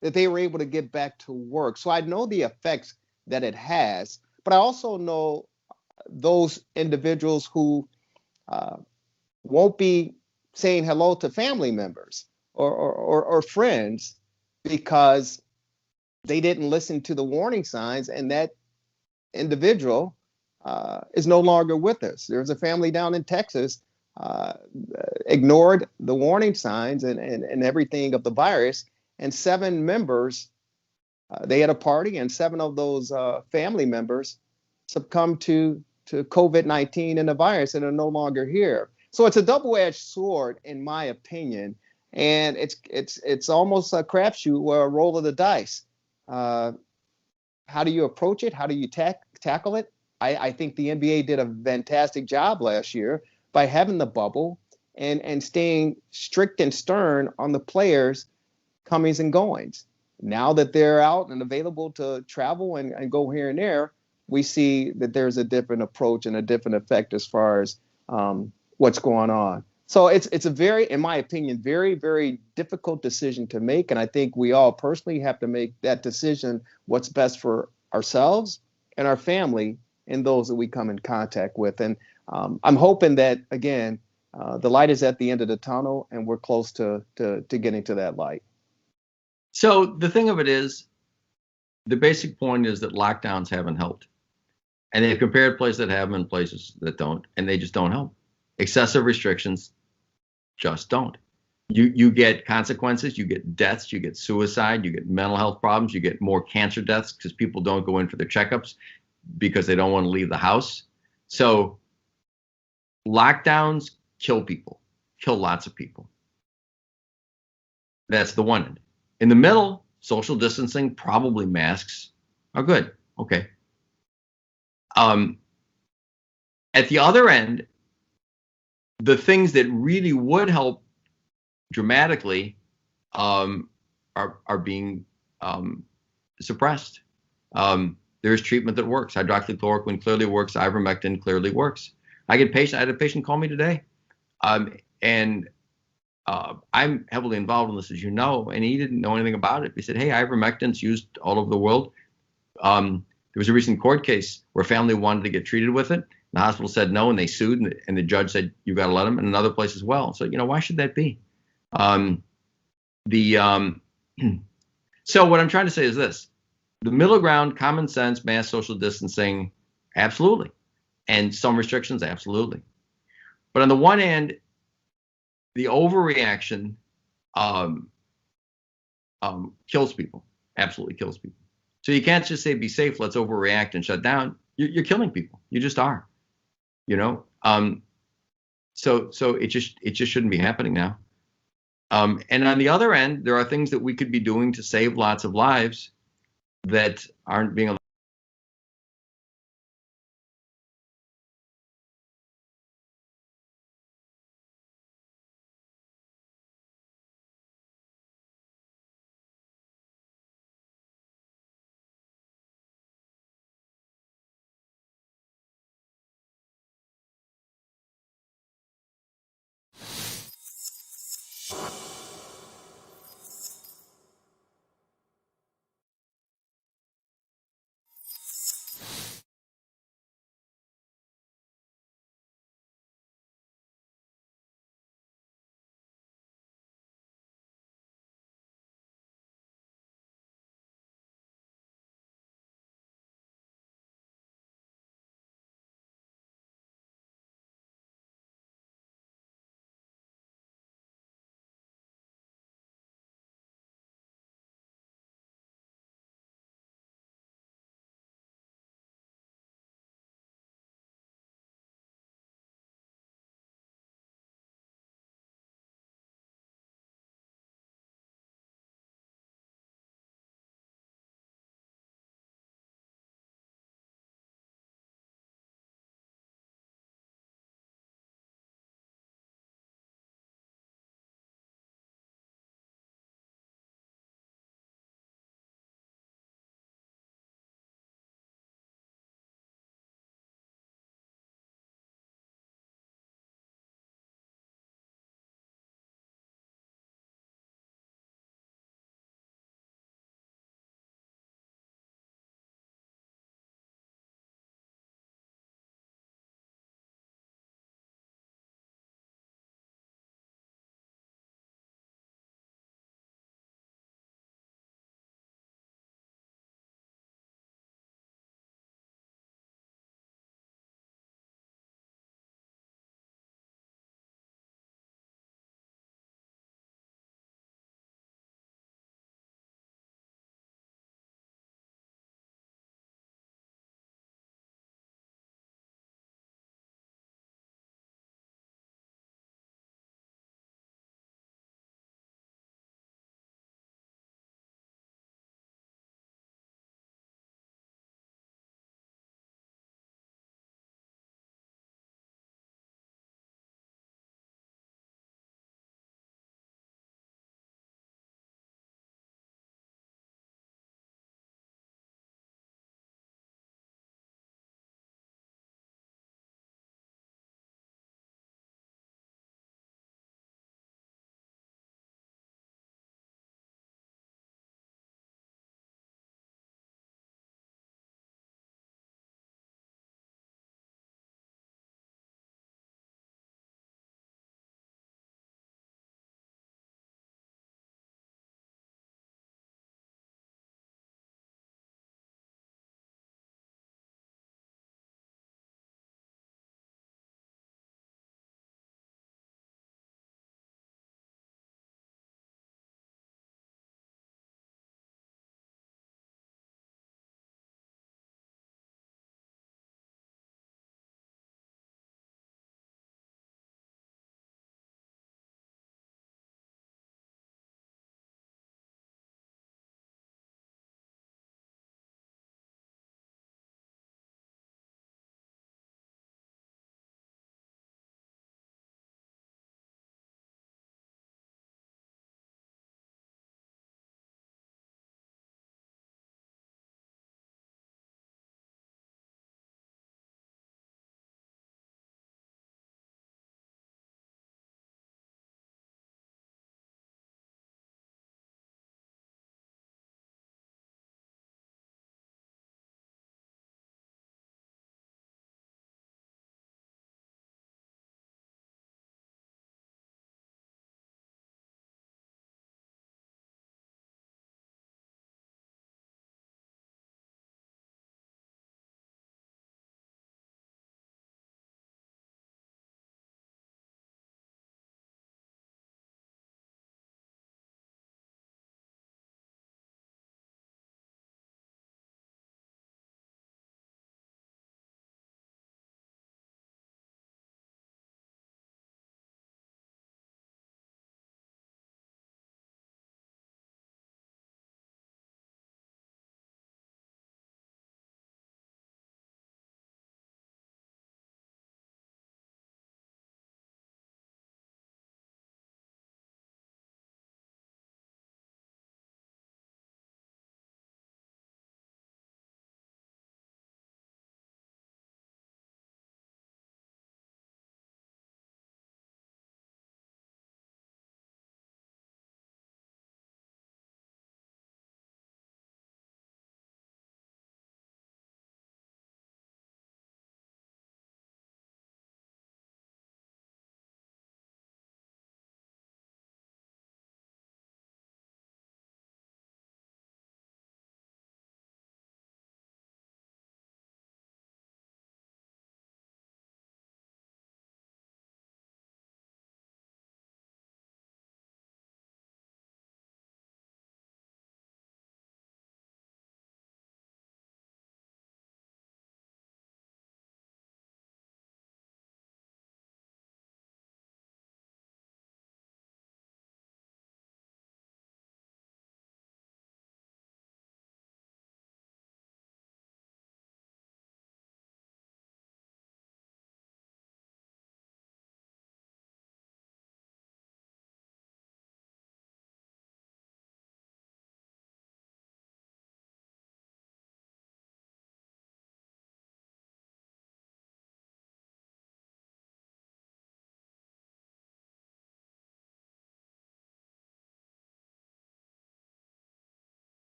that they were able to get back to work. So I know the effects that it has, but I also know those individuals who won't be saying hello to family members or friends because they didn't listen to the warning signs, and that individual is no longer with us. There's a family down in Texas ignored the warning signs and everything of the virus, and 7 members, they had a party, and 7 of those family members succumbed to COVID-19 and the virus and are no longer here. So it's a double-edged sword, in my opinion, and it's almost a crapshoot or a roll of the dice. How do you approach it? How do you tackle it? I think the NBA did a fantastic job last year by having the bubble and staying strict and stern on the players' comings and goings. Now that they're out and available to travel and go here and there, we see that there's a different approach and a different effect as far as what's going on. So it's a very, in my opinion, very, very difficult decision to make. And I think we all personally have to make that decision, what's best for ourselves and our family and those that we come in contact with. And I'm hoping that, again, the light is at the end of the tunnel and we're close to getting to that light. So the thing of it is, the basic point is that lockdowns haven't helped. And they've compared places that have them and places that don't, and they just don't help. Excessive restrictions just don't. You get consequences, you get deaths, you get suicide, you get mental health problems, you get more cancer deaths because people don't go in for their checkups because they don't want to leave the house. So lockdowns kill people, kill lots of people. That's the one end. In the middle, social distancing, probably masks are good. Okay. At the other end, the things that really would help dramatically are being suppressed. There's treatment that works. Hydroxychloroquine clearly works. Ivermectin clearly works. I had a patient call me today, and I'm heavily involved in this, as you know, and he didn't know anything about it. He said, hey, ivermectin's used all over the world. There was a recent court case where a family wanted to get treated with it. The hospital said no, and they sued, and the judge said, you got to let them, and another place as well. So, why should that be? So what I'm trying to say is this. The middle ground, common sense, mass social distancing, absolutely. And some restrictions, absolutely. But on the one hand, the overreaction kills people, absolutely kills people. So you can't just say, be safe, let's overreact and shut down. You're killing people. You just are, So it just shouldn't be happening now. And on the other end, there are things that we could be doing to save lots of lives that aren't being allowed.